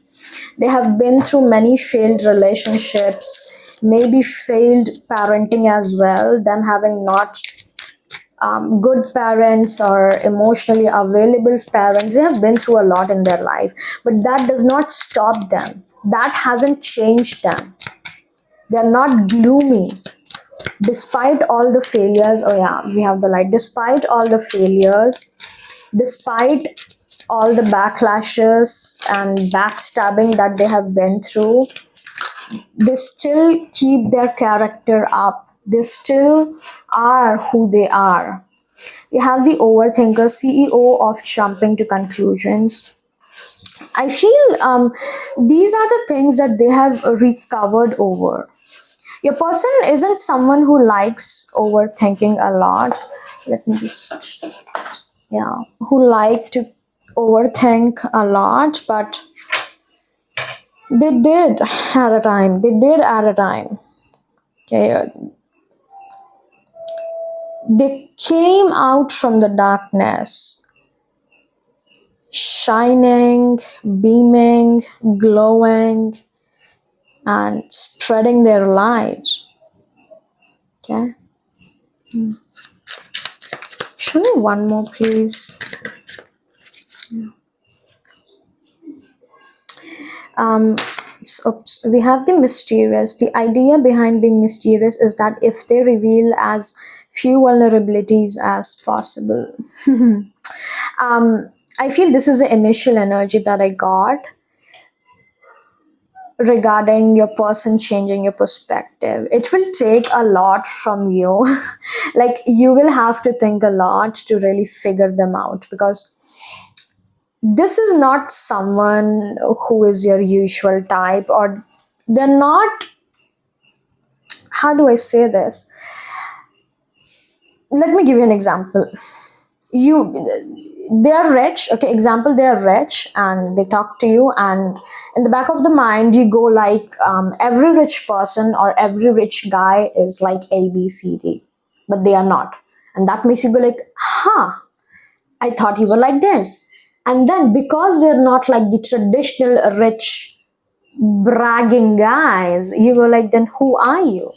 They have been through many failed relationships, maybe failed parenting as well. Them having not good parents or emotionally available parents. They have been through a lot in their life, but that does not stop them. That hasn't changed them. They're not gloomy. Despite all the failures, oh yeah, we have the light. Despite all the failures, despite all the backlashes and backstabbing that they have been through, they still keep their character up. They still are who they are. We have the overthinker, CEO of jumping to conclusions. I feel these are the things that they have recovered over. Your person isn't someone who likes overthinking a lot. Let me just, yeah, who like to overthink a lot, but they did at a time. They did at a time. Okay, they came out from the darkness, shining, beaming, glowing, and spreading their light. Okay. Show me one more, please. So we have the mysterious. The idea behind being mysterious is that if they reveal as few vulnerabilities as possible. I feel this is the initial energy that I got regarding your person changing your perspective. It will take a lot from you. Like, you will have to think a lot to really figure them out, because this is not someone who is your usual type, or they're not, how do I say this? Let me give you an example. They are rich. Okay, example, they are rich and they talk to you, and in the back of the mind you go like, every rich person or every rich guy is like ABCD, but they are not. And that makes you go like, huh, I thought you were like this. And then because they're not like the traditional rich bragging guys, you go like, then who are you?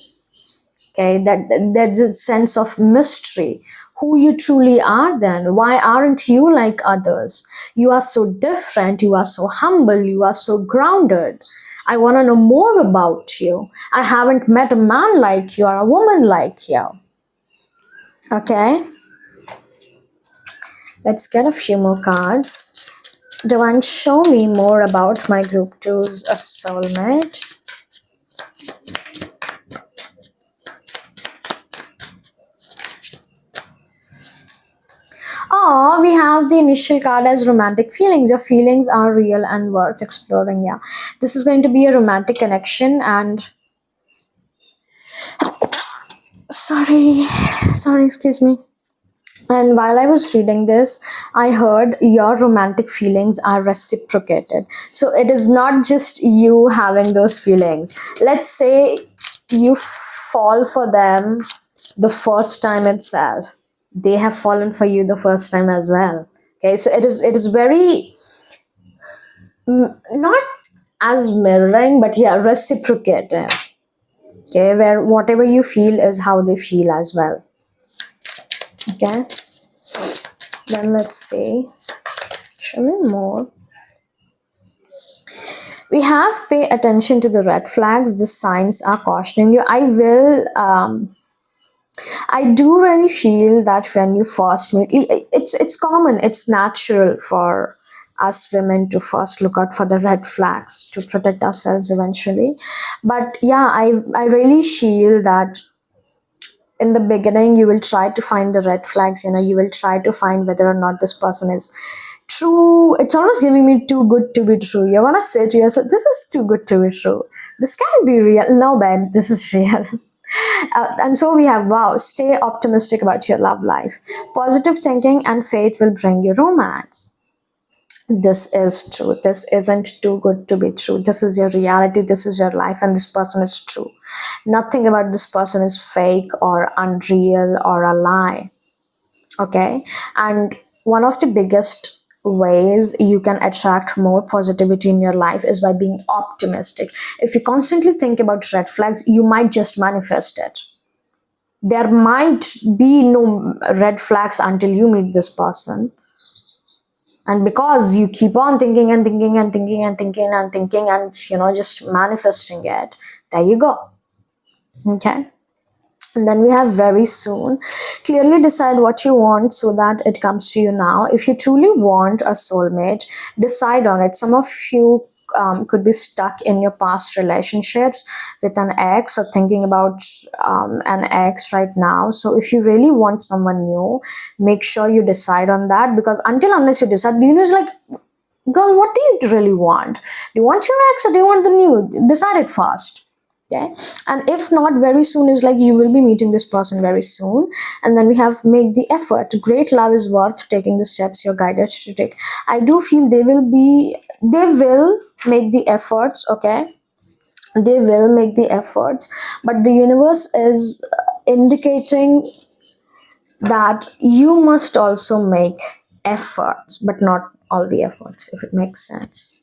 Okay, that there's a sense of mystery. Who you truly are, then why aren't you like others? You are so different, you are so humble, you are so grounded. I want to know more about you. I haven't met a man like you or a woman like you. Okay, let's get a few more cards. Divine, show me more about my group two's a soulmate. Oh, we have the initial card as romantic feelings. Your feelings are real and worth exploring. Yeah, this is going to be a romantic connection. And sorry, sorry, excuse me. And while I was reading this, I heard your romantic feelings are reciprocated. So it is not just you having those feelings. Let's say you fall for them the first time itself. They have fallen for you the first time as well. Okay, so it is very not as mirroring, but yeah, reciprocative. Okay, where whatever you feel is how they feel as well. Okay, then let's see. Show me more. We have pay attention to the red flags. The signs are cautioning you. I do really feel that when you first meet, it's common, it's natural for us women to first look out for the red flags to protect ourselves eventually. But yeah, I really feel that in the beginning you will try to find the red flags. You will try to find whether or not this person is true. It's almost giving me too good to be true. You're gonna say to yourself, this is too good to be true, this can't be real. No, babe, this is real. And so we have, wow, stay optimistic about your love life. Positive thinking and faith will bring you romance. This is true. This isn't too good to be true. This is your reality. This is your life, and this person is true. Nothing about this person is fake or unreal or a lie. Okay, and one of the biggest ways you can attract more positivity in your life is by being optimistic. If you constantly think about red flags, you might just manifest it. There might be no red flags until you meet this person, and because you keep on thinking and thinking and thinking and thinking and thinking and just manifesting it, there you go. Okay, and then we have very soon. Clearly decide what you want so that it comes to you now. If you truly want a soulmate, decide on it. Some of you could be stuck in your past relationships with an ex, or thinking about an ex right now. So if you really want someone new, make sure you decide on that, because unless you decide, it's like, girl, what do you really want? Do you want your ex or do you want the new? Decide it fast. Okay, and if not, very soon is like you will be meeting this person very soon. And then we have make the effort. Great love is worth taking the steps you're guided to take. I do feel they will make the efforts. Okay, they will make the efforts, but the universe is indicating that you must also make efforts, but not all the efforts, if it makes sense.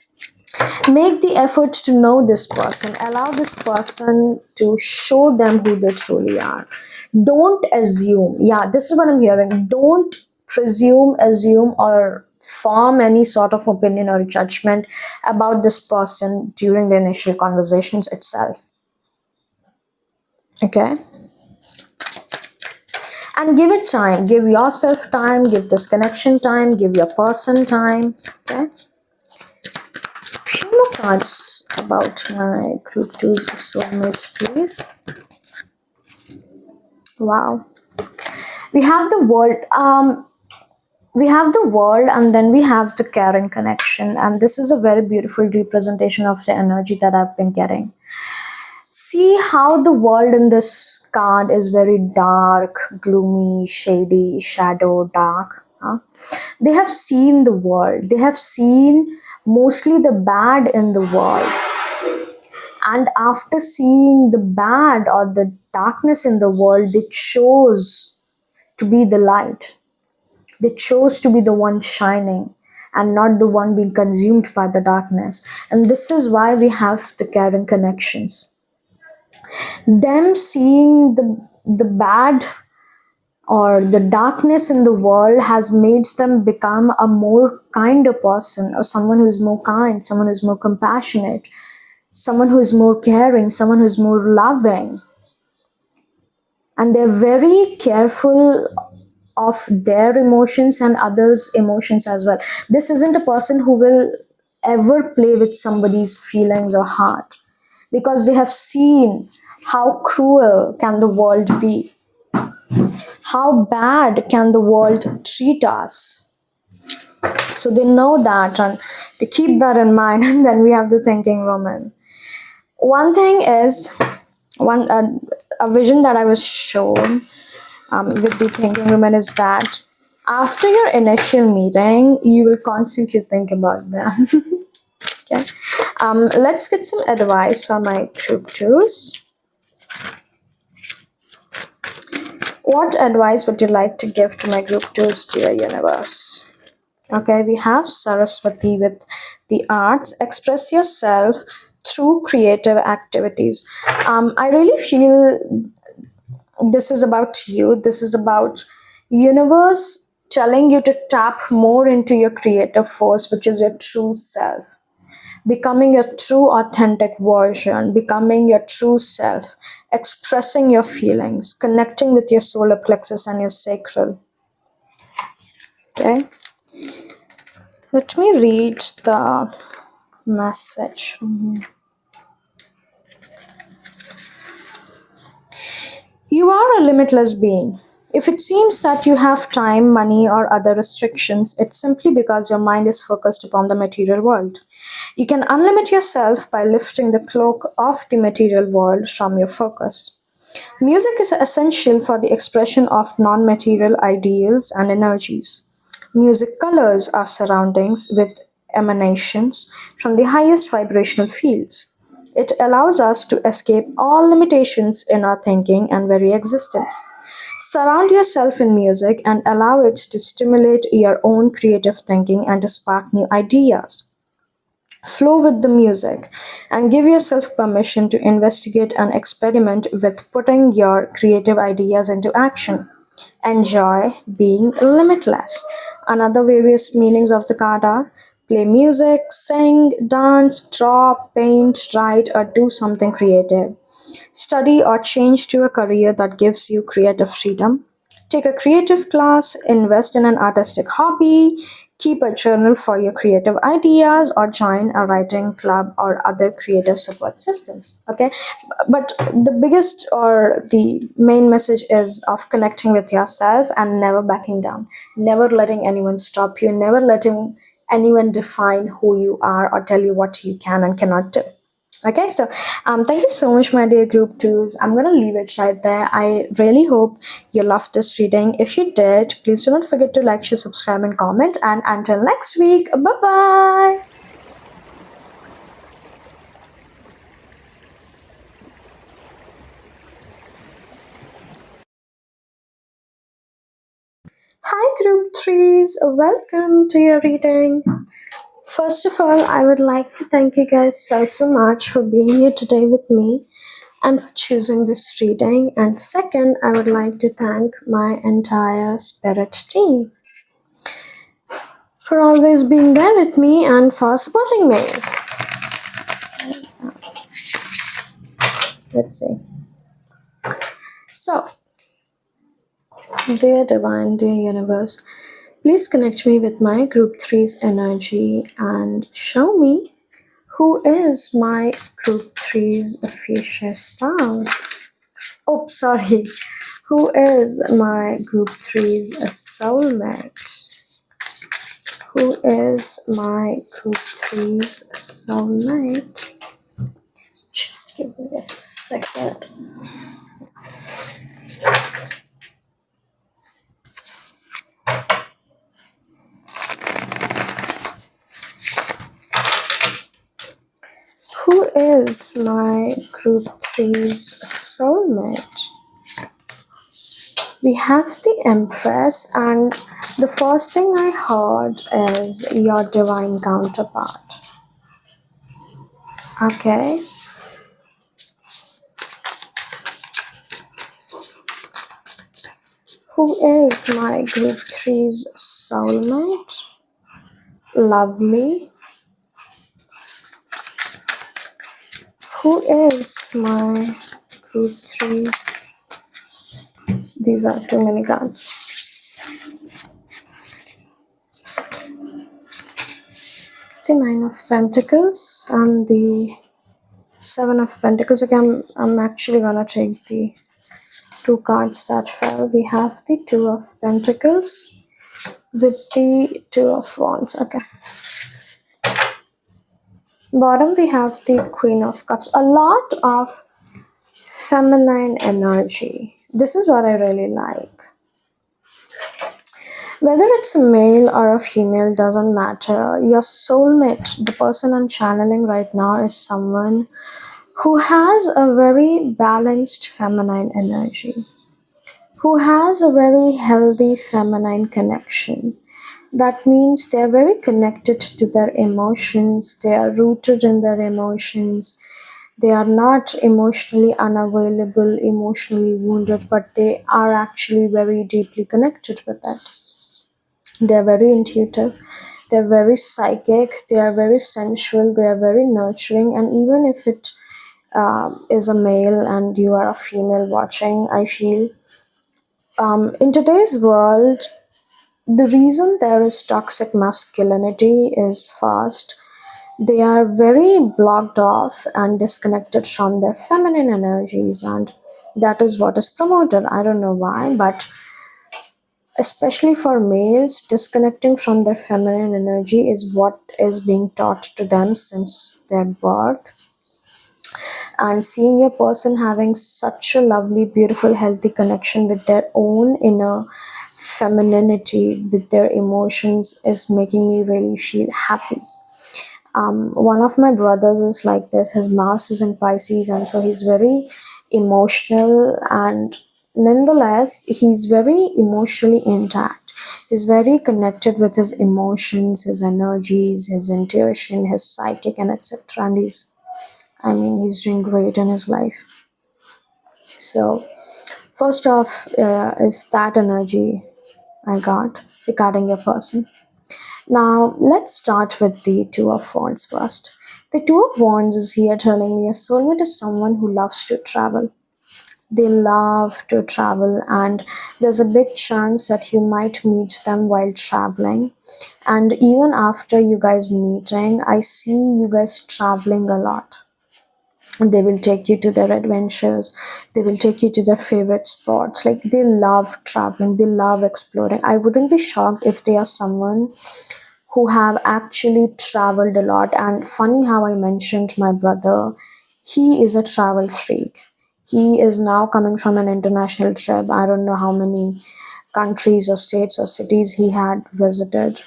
Make the effort to know this person. Allow this person to show them who they truly are. Don't assume. Yeah, this is what I'm hearing. Don't presume, assume, or form any sort of opinion or judgment about this person during the initial conversations itself. Okay? And give it time. Give yourself time. Give this connection time. Give your person time. Okay? Few more cards about my group two's soulmate, please. Wow. We have the world. We have the world, and then we have the caring connection, and this is a very beautiful representation of the energy that I've been getting. See how the world in this card is very dark, gloomy, shady, shadow, dark. Huh? They have seen the world. They have seen mostly the bad in the world. And after seeing the bad or the darkness in the world, they chose to be the light. They chose to be the one shining and not the one being consumed by the darkness. And this is why we have the caring connections. Them seeing the bad or the darkness in the world has made them become a more kinder person, or someone who is more kind, someone who is more compassionate, someone who is more caring, someone who is more loving. And they're very careful of their emotions and others' emotions as well. This isn't a person who will ever play with somebody's feelings or heart, because they have seen how cruel can the world be, how bad can the world treat us. So they know that and they keep that in mind. And then we have the thinking woman. One thing is, one a vision that I was shown with the thinking woman is that after your initial meeting, you will constantly think about them. Okay. Let's get some advice from my group twos. What advice would you like to give to my group twos, dear universe? Okay, we have Saraswati with the arts. Express yourself through creative activities. I really feel this is about you. This is about universe telling you to tap more into your creative force, which is your true self. Becoming your true authentic version, becoming your true self, expressing your feelings, connecting with your solar plexus and your sacral. Okay, let me read the message. You are a limitless being. If it seems that you have time, money, or other restrictions, it's simply because your mind is focused upon the material world. You can unlimit yourself by lifting the cloak of the material world from your focus. Music is essential for the expression of non material ideals and energies. Music colors our surroundings with emanations from the highest vibrational fields. It allows us to escape all limitations in our thinking and very existence. Surround yourself in music and allow it to stimulate your own creative thinking and to spark new ideas. Flow with the music and give yourself permission to investigate and experiment with putting your creative ideas into action. Enjoy being limitless. Another various meanings of the card are play music, sing, dance, draw, paint, write, or do something creative. Study or change to a career that gives you creative freedom. Take a creative class, invest in an artistic hobby, keep a journal for your creative ideas, or join a writing club or other creative support systems. Okay, but the biggest or the main message is of connecting with yourself and never backing down, never letting anyone stop you, never letting anyone define who you are or tell you what you can and cannot do. Okay, so thank you so much, my dear group twos. I'm gonna leave it right there. I really hope you loved this reading. If you did, please do not forget to like, share, subscribe, and comment. And until next week, bye bye. Hi, group threes. Welcome to your reading. First of all, I would like to thank you guys so much for being here today with me and for choosing this reading. And second, I would like to thank my entire spirit team for always being there with me and for supporting me. Let's see. So, dear divine, dear universe, please connect me with my group three's energy and show me who is my group three's future spouse. Oh, sorry. Who is my group three's soulmate? Who is my group three's soulmate? Just give me a second. Who is my group three's soulmate? We have the Empress, and the first thing I heard is your divine counterpart. Okay. Who is my group three's soulmate? Lovely. Who is my group three's? These are too many cards. The Nine of Pentacles and the Seven of Pentacles. Again, I'm actually gonna take the two cards that fell. We have the Two of Pentacles with the Two of Wands. Okay. Bottom we have the Queen of Cups. A lot of feminine energy. This is what I really like. Whether it's a male or a female doesn't matter. Your soulmate, the person I'm channeling right now, is someone who has a very balanced feminine energy, who has a very healthy feminine connection. That means they're very connected to their emotions, they are rooted in their emotions, they are not emotionally unavailable, emotionally wounded, but they are actually very deeply connected with that. They're very intuitive, they're very psychic, they are very sensual, they are very nurturing, and even if it is a male and you are a female watching, I feel in today's world, the reason there is toxic masculinity is first, they are very blocked off and disconnected from their feminine energies, and that is what is promoted. I don't know why, but especially for males, disconnecting from their feminine energy is what is being taught to them since their birth. And seeing a person having such a lovely, beautiful, healthy connection with their own inner femininity, with their emotions, is making me really feel happy. One of my brothers is like this. His Mars is in Pisces, and so he's very emotional, and nonetheless, he's very emotionally intact. He's very connected with his emotions, his energies, his intuition, his psychic, and etc. And he's doing great in his life. So, first off, is that energy I got regarding your person. Now, let's start with the Two of Wands first. The Two of Wands is here telling me a soulmate is someone who loves to travel. They love to travel, and there's a big chance that you might meet them while traveling. And even after you guys meeting, I see you guys traveling a lot. They will take you to their adventures, they will take you to their favorite spots. Like, they love traveling, they love exploring. I wouldn't be shocked if they are someone who have actually traveled a lot. And funny how I mentioned my brother, he is a travel freak. He is now coming from an international trip. I don't know how many countries or states or cities he had visited.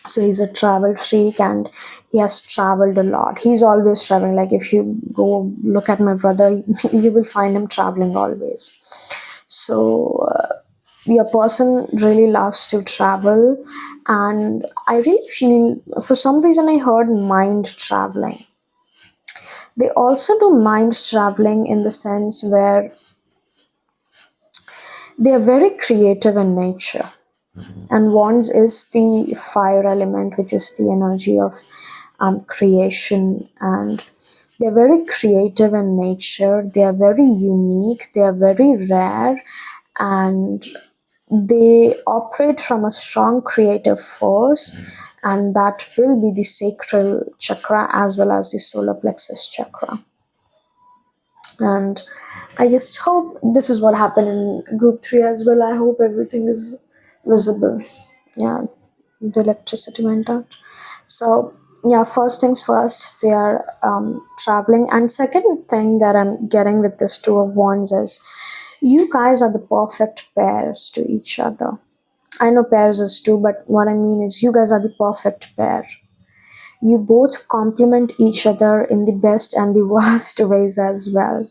So he's a travel freak and he has traveled a lot. He's always traveling. Like, if you go look at my brother, you will find him traveling always. So your person really loves to travel, and I really feel, for some reason, I heard mind traveling. They also do mind traveling in the sense where they are very creative in nature. And wands is the fire element, which is the energy of creation, and they're very creative in nature, they are very unique, they are very rare, and they operate from a strong creative force, and that will be the sacral chakra as well as the solar plexus chakra. And I just hope this is what happened in group 3 as well. I hope everything is visible. Yeah, the electricity went out. So, yeah, first things first, they are traveling. And second thing that I'm getting with this Two of Wands is you guys are the perfect pairs to each other. I know pairs is two, but what I mean is you guys are the perfect pair. You both complement each other in the best and the worst ways as well.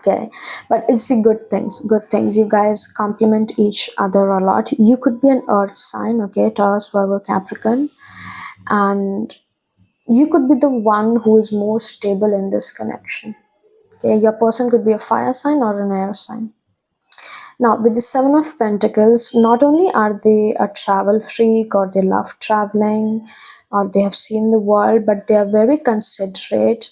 Okay, but it's the good things. You guys complement each other a lot. You could be an earth sign, okay, Taurus, Virgo, Capricorn, and you could be the one who is more stable in this connection. Okay, your person could be a fire sign or an air sign. Now, with the Seven of Pentacles, not only are they a travel freak or they love traveling or they have seen the world, but they are very considerate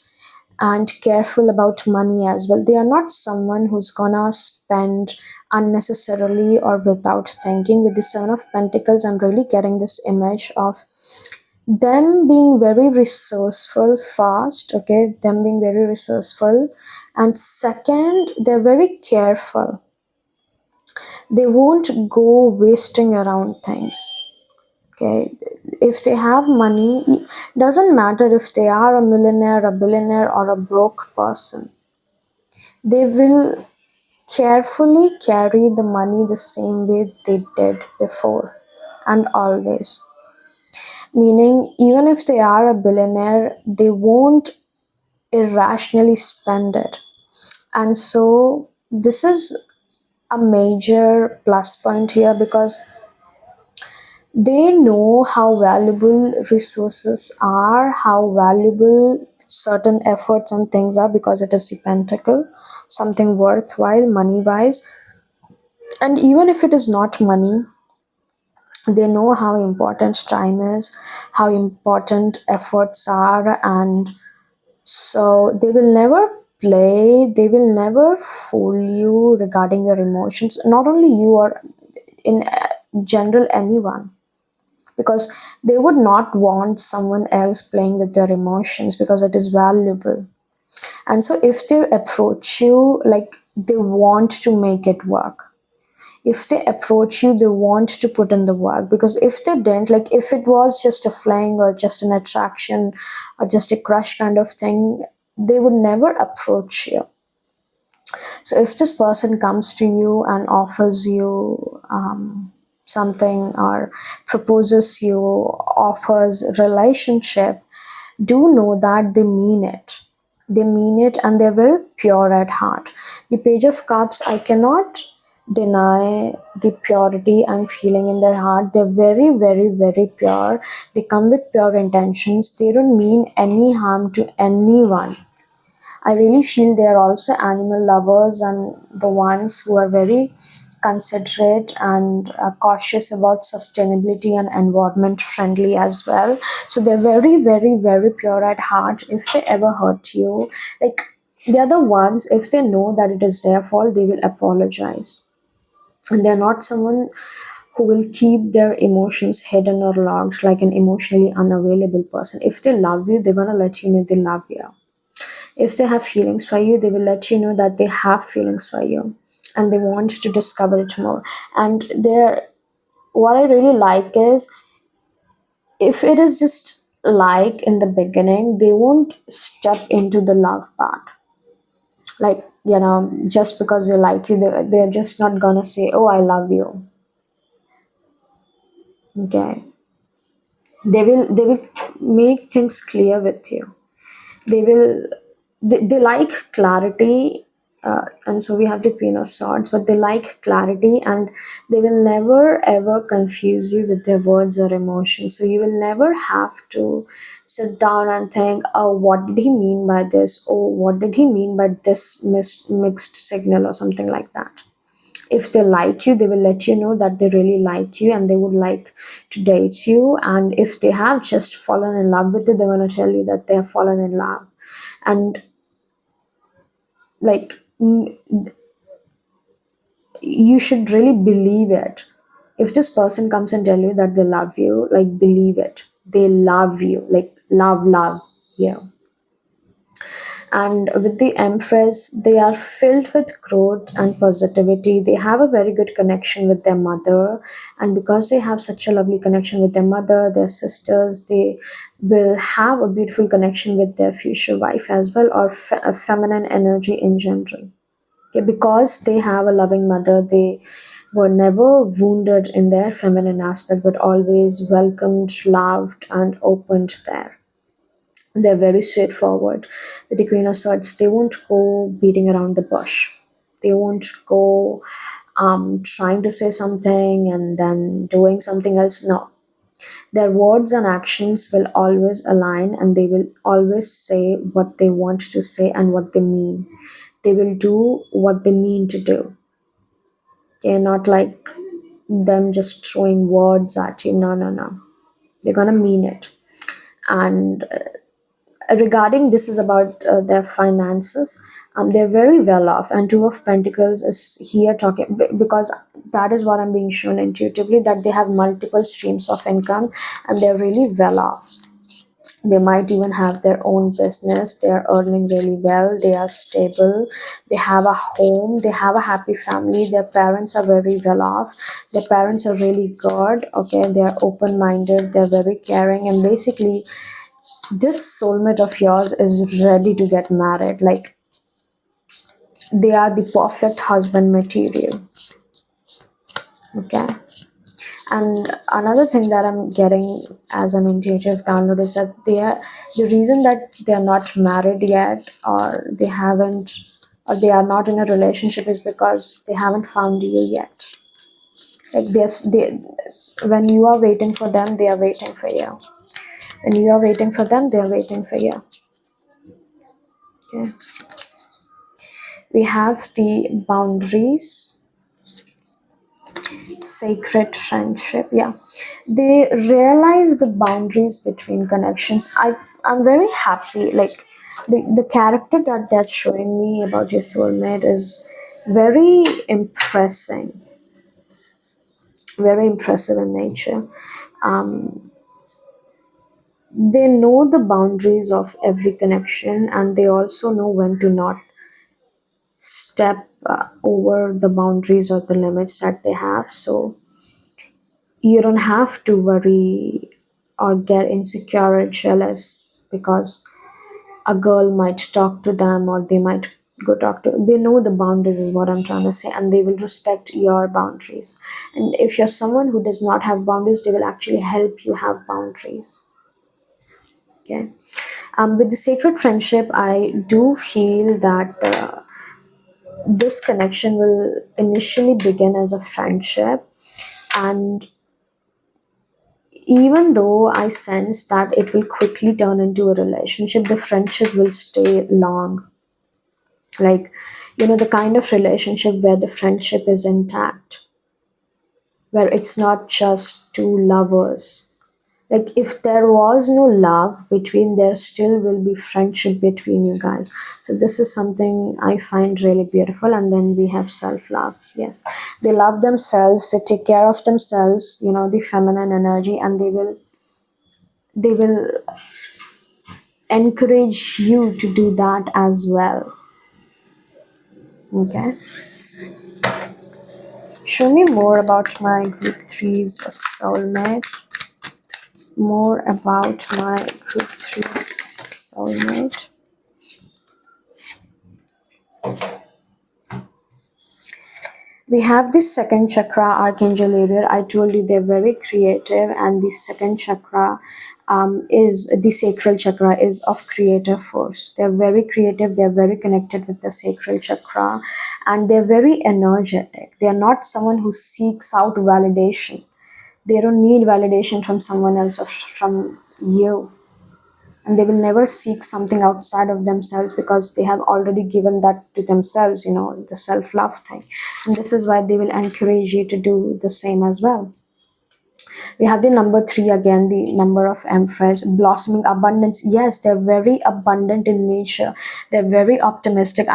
and careful about money as well. They are not someone who's gonna spend unnecessarily or without thinking. With the Seven of Pentacles, I'm really getting this image of them being very resourceful first, okay, them being very resourceful, and second, they're very careful. They won't go wasting around things. Okay, if they have money, doesn't matter if they are a millionaire, a billionaire, or a broke person, they will carefully carry the money the same way they did before and always. Meaning, even if they are a billionaire, they won't irrationally spend it. And so, this is a major plus point here because they know how valuable resources are, how valuable certain efforts and things are because it is a pentacle, something worthwhile money wise. And even if it is not money, they know how important time is, how important efforts are, and so they will never play, they will never fool you regarding your emotions, not only you or in general anyone, because they would not want someone else playing with their emotions because it is valuable. And so if they approach you, like, they want to make it work. If they approach you, they want to put in the work, because if they didn't, like if it was just a fling or just an attraction or just a crush kind of thing, they would never approach you. So if this person comes to you and offers you something or proposes you, offers relationship, do know that they mean it. They mean it and they're very pure at heart. The Page of Cups, I cannot deny the purity I'm feeling in their heart. They're very, very, very pure. They come with pure intentions. They don't mean any harm to anyone. I really feel they are also animal lovers and the ones who are very considerate and cautious about sustainability and environment friendly as well. So they're very, very, very pure at heart. If they ever hurt you, like, they're the ones, if they know that it is their fault, they will apologize. And they're not someone who will keep their emotions hidden or locked like an emotionally unavailable person. If they love you, they're gonna let you know they love you. If they have feelings for you, they will let you know that they have feelings for you and they want to discover it more. And they're, what I really like is, if it is just like in the beginning, they won't step into the love part. Like, just because they like you, they're just not gonna say, oh, I love you. Okay. They will make things clear with you. They will, they like clarity, and so we have the Queen of Swords, but they like clarity, and they will never ever confuse you with their words or emotions. So you will never have to sit down and think, oh, what did he mean by this, or what did he mean by this mixed signal or something like that. If they like you, they will let you know that they really like you and they would like to date you. And if they have just fallen in love with you, they're going to tell you that they have fallen in love. And, like, you should really believe it. If this person comes and tell you that they love you, like, believe it. They love you, like, love you. And with the Empress, they are filled with growth and positivity. They have a very good connection with their mother, and because they have such a lovely connection with their mother, their sisters, they will have a beautiful connection with their future wife as well, or a feminine energy in general. Okay, because they have a loving mother, they were never wounded in their feminine aspect but always welcomed, loved, and opened there. They're very straightforward. With the Queen of Swords, they won't go beating around the bush. They won't go trying to say something and then doing something else. No, their words and actions will always align, and they will always say what they want to say and what they mean. They will do what they mean to do. They're not like them just throwing words at you. No, no, no. They're gonna mean it. And regarding this is about their finances. They're very well off, and Two of Pentacles is here talking because that is what I'm being shown intuitively, that they have multiple streams of income and they're really well off. They might even have their own business. They are earning really well. They are stable. They have a home. They have a happy family. Their parents are very well off. Their parents are really good. Okay, they are open minded. They're very caring, and basically this soulmate of yours is ready to get married. Like, they are the perfect husband material. Okay. And another thing that I'm getting as an intuitive download is that they are, the reason that they are not married yet, or they haven't, or they are not in a relationship, is because they haven't found you yet. Like they, when you are waiting for them, they are waiting for you. When you are waiting for them, they are waiting for you. Okay. We have the boundaries, sacred friendship. Yeah, they realize the boundaries between connections. I'm very happy. Like, the character that they're showing me about your soulmate is very impressing, very impressive in nature. um they know the boundaries of every connection, and they also know when to not step over the boundaries or the limits that they have. So you don't have to worry or get insecure or jealous because a girl might talk to them, or they might go talk to, they know the boundaries is what I'm trying to say, and they will respect your boundaries. And if you're someone who does not have boundaries, they will actually help you have boundaries. Okay. With the sacred friendship, I do feel that this connection will initially begin as a friendship, and even though I sense that it will quickly turn into a relationship, the friendship will stay long. Like, the kind of relationship where the friendship is intact, where it's not just two lovers. Like, if there was no love between, there still will be friendship between you guys. So this is something I find really beautiful. And then we have self-love. Yes, they love themselves, they take care of themselves, the feminine energy, and they will encourage you to do that as well. Okay. Show me more about my group three's soulmate. More about my group three's soulmate. We have the second chakra, Archangel Ariel. I told you they're very creative, and the second chakra is the sacral chakra, is of creative force. They're very creative, they're very connected with the sacral chakra, and they're very energetic. They're not someone who seeks out validation. They don't need validation from someone else or from you, and they will never seek something outside of themselves because they have already given that to themselves, the self-love thing. And this is why they will encourage you to do the same as well. We have the number 3 again, the number of Empress, blossoming abundance. Yes, they're very abundant in nature. They're very optimistic.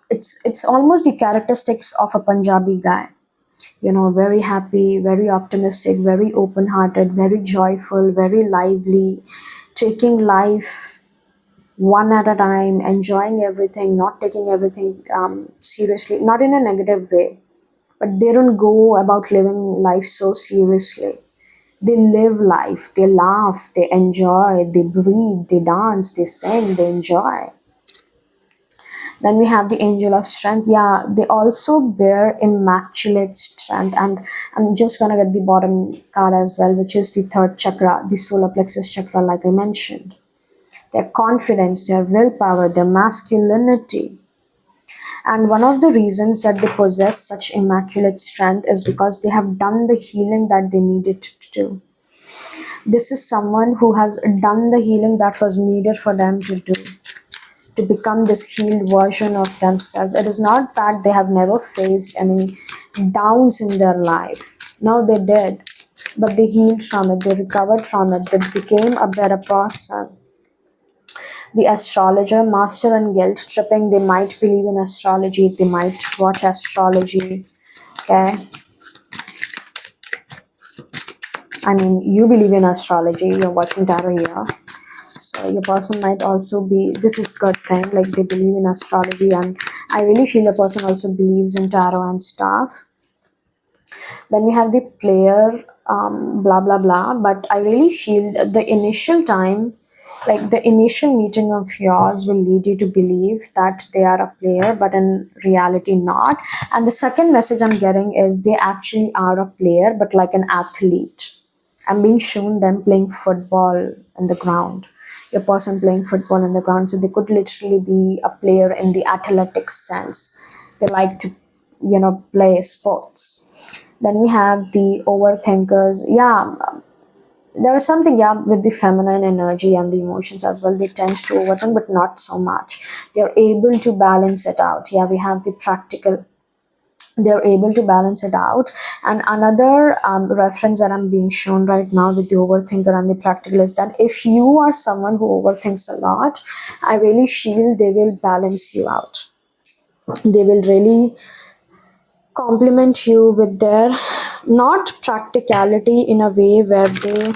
It's almost the characteristics of a Punjabi guy. Very happy, very optimistic, very open hearted, very joyful, very lively, taking life one at a time, enjoying everything, not taking everything seriously, not in a negative way, but they don't go about living life so seriously. They live life, they laugh, they enjoy, they breathe, they dance, they sing, they enjoy. Then we have the angel of strength. Yeah, they also bear immaculate strength. And I'm just gonna get the bottom card as well, which is the third chakra, the solar plexus chakra, like I mentioned. their confidence, their willpower, their masculinity. And one of the reasons that they possess such immaculate strength is because they have done the healing that they needed to do. This is someone who has done the healing that was needed for them to do, to become this healed version of themselves. It is not that they have never faced any downs in their life. No, they did. But they healed from it, they recovered from it, they became a better person. The astrologer, master and guilt tripping, they might believe in astrology, they might watch astrology. Okay. I mean, you believe in astrology, you're watching tarot here. So your person might also be, this is good thing, like they believe in astrology, and I really feel the person also believes in tarot and stuff. Then we have the player, blah blah blah, but I really feel the initial time, like the initial meeting of yours will lead you to believe that they are a player, but in reality not. And the second message I'm getting is they actually are a player, but like an athlete. I'm being shown them playing football in the ground. Your person playing football in the ground, so they could literally be a player in the athletic sense. They like to, play sports. Then we have the overthinkers. Yeah, there is something, yeah, with the feminine energy and the emotions as well. They tend to overthink, but not so much. They're able to balance it out. Yeah, we have the practical, they're able to balance it out. And another reference that I'm being shown right now with the overthinker and the practical is that if you are someone who overthinks a lot, I really feel they will balance you out. They will really compliment you with their, not practicality in a way where they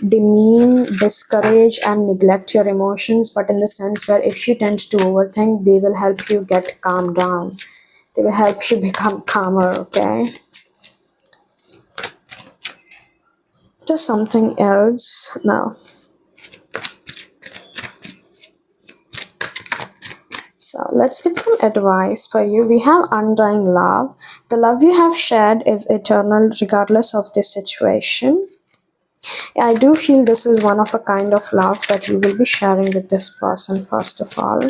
demean, discourage and neglect your emotions, but in the sense where if you tend to overthink, they will help you get calmed down. They will help you become calmer, okay? There's something else now. So let's get some advice for you. We have undying love. The love you have shared is eternal regardless of this situation. I do feel this is one of a kind of love that you will be sharing with this person, first of all.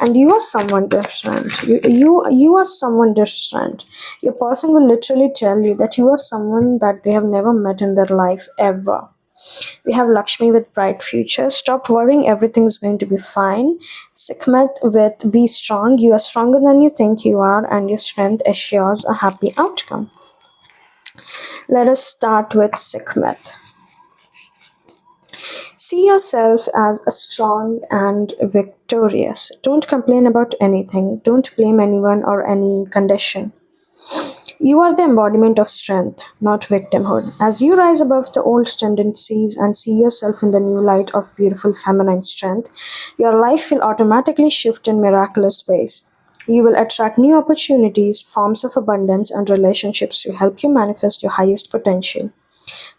And you are someone different. You are someone different. Your person will literally tell you that you are someone that they have never met in their life ever. We have Lakshmi with bright future. Stop worrying, everything is going to be fine. Sekhmet with be strong. You are stronger than you think you are, and your strength assures a happy outcome. Let us start with Sekhmet. See yourself as a strong and victorious. Don't complain about anything. Don't blame anyone or any condition. You are the embodiment of strength, not victimhood. As you rise above the old tendencies and see yourself in the new light of beautiful feminine strength, your life will automatically shift in miraculous ways. You will attract new opportunities, forms of abundance, and relationships to help you manifest your highest potential.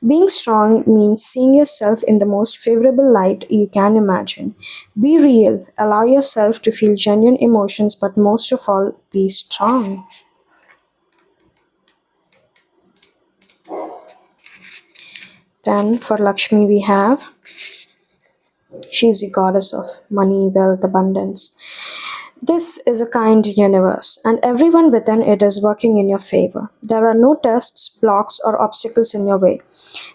Being strong means seeing yourself in the most favorable light you can imagine. Be real, allow yourself to feel genuine emotions, but most of all, be strong. Then for Lakshmi, we have, she is the goddess of money, wealth, abundance. This is a kind universe, and everyone within it is working in your favor. There are no tests, blocks, or obstacles in your way,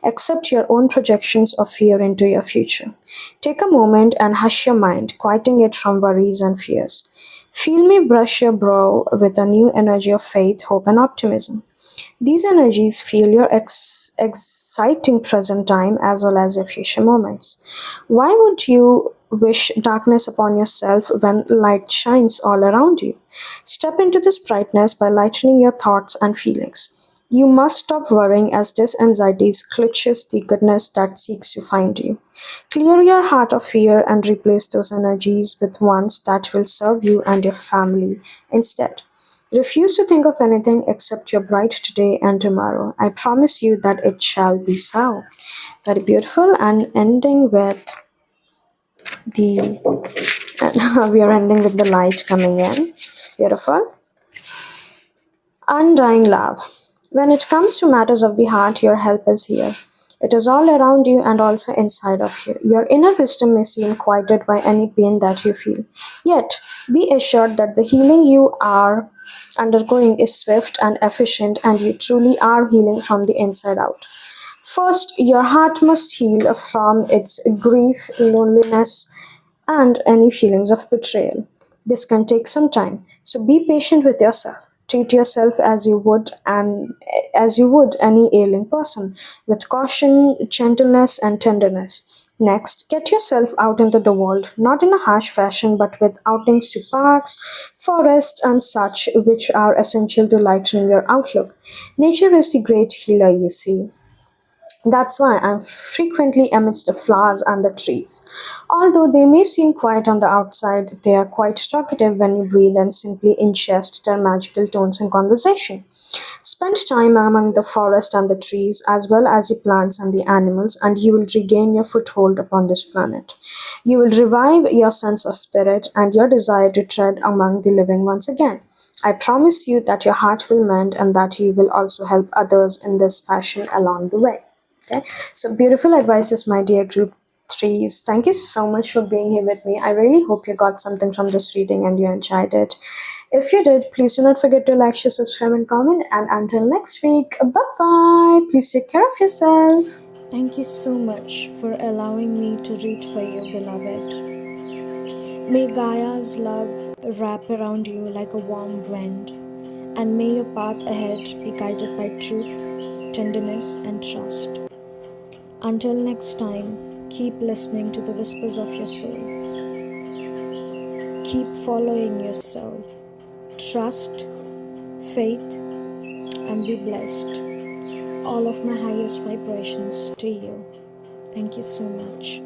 except your own projections of fear into your future. Take a moment and hush your mind, quieting it from worries and fears. Feel me brush your brow with a new energy of faith, hope, and optimism. These energies fuel your exciting present time as well as your future moments. Why would you wish darkness upon yourself when light shines all around you? Step into this brightness by lightening your thoughts and feelings. You must stop worrying as this anxiety clutches the goodness that seeks to find you. Clear your heart of fear and replace those energies with ones that will serve you and your family instead. Refuse to think of anything except your bright today and tomorrow. I promise you that it shall be so. Very beautiful. And ending with the, and we are ending with the light coming in. Beautiful. Undying love. When it comes to matters of the heart, your help is here. It is all around you and also inside of you. Your inner wisdom may seem quieted by any pain that you feel. Yet, be assured that the healing you are undergoing is swift and efficient, and you truly are healing from the inside out. First, your heart must heal from its grief, loneliness, and any feelings of betrayal. This can take some time, so be patient with yourself. Treat yourself as you would any ailing person, with caution, gentleness, and tenderness. Next, get yourself out into the world, not in a harsh fashion, but with outings to parks, forests, and such, which are essential to lightening your outlook. Nature is the great healer, you see. That's why I'm frequently amidst the flowers and the trees. Although they may seem quiet on the outside, they are quite talkative when you breathe and simply ingest their magical tones in conversation. Spend time among the forest and the trees, as well as the plants and the animals, and you will regain your foothold upon this planet. You will revive your sense of spirit and your desire to tread among the living once again. I promise you that your heart will mend and that you will also help others in this fashion along the way. Okay, so beautiful advices, my dear group trees. Thank you so much for being here with me. I really hope you got something from this reading and you enjoyed it. If you did, please do not forget to like, share, subscribe, and comment. And until next week, bye bye. Please take care of yourself. Thank you so much for allowing me to read for you, beloved. May Gaia's love wrap around you like a warm wind, and may your path ahead be guided by truth, tenderness, and trust. Until next time, keep listening to the whispers of your soul. Keep following your soul. Trust, faith, and be blessed. All of my highest vibrations to you. Thank you so much.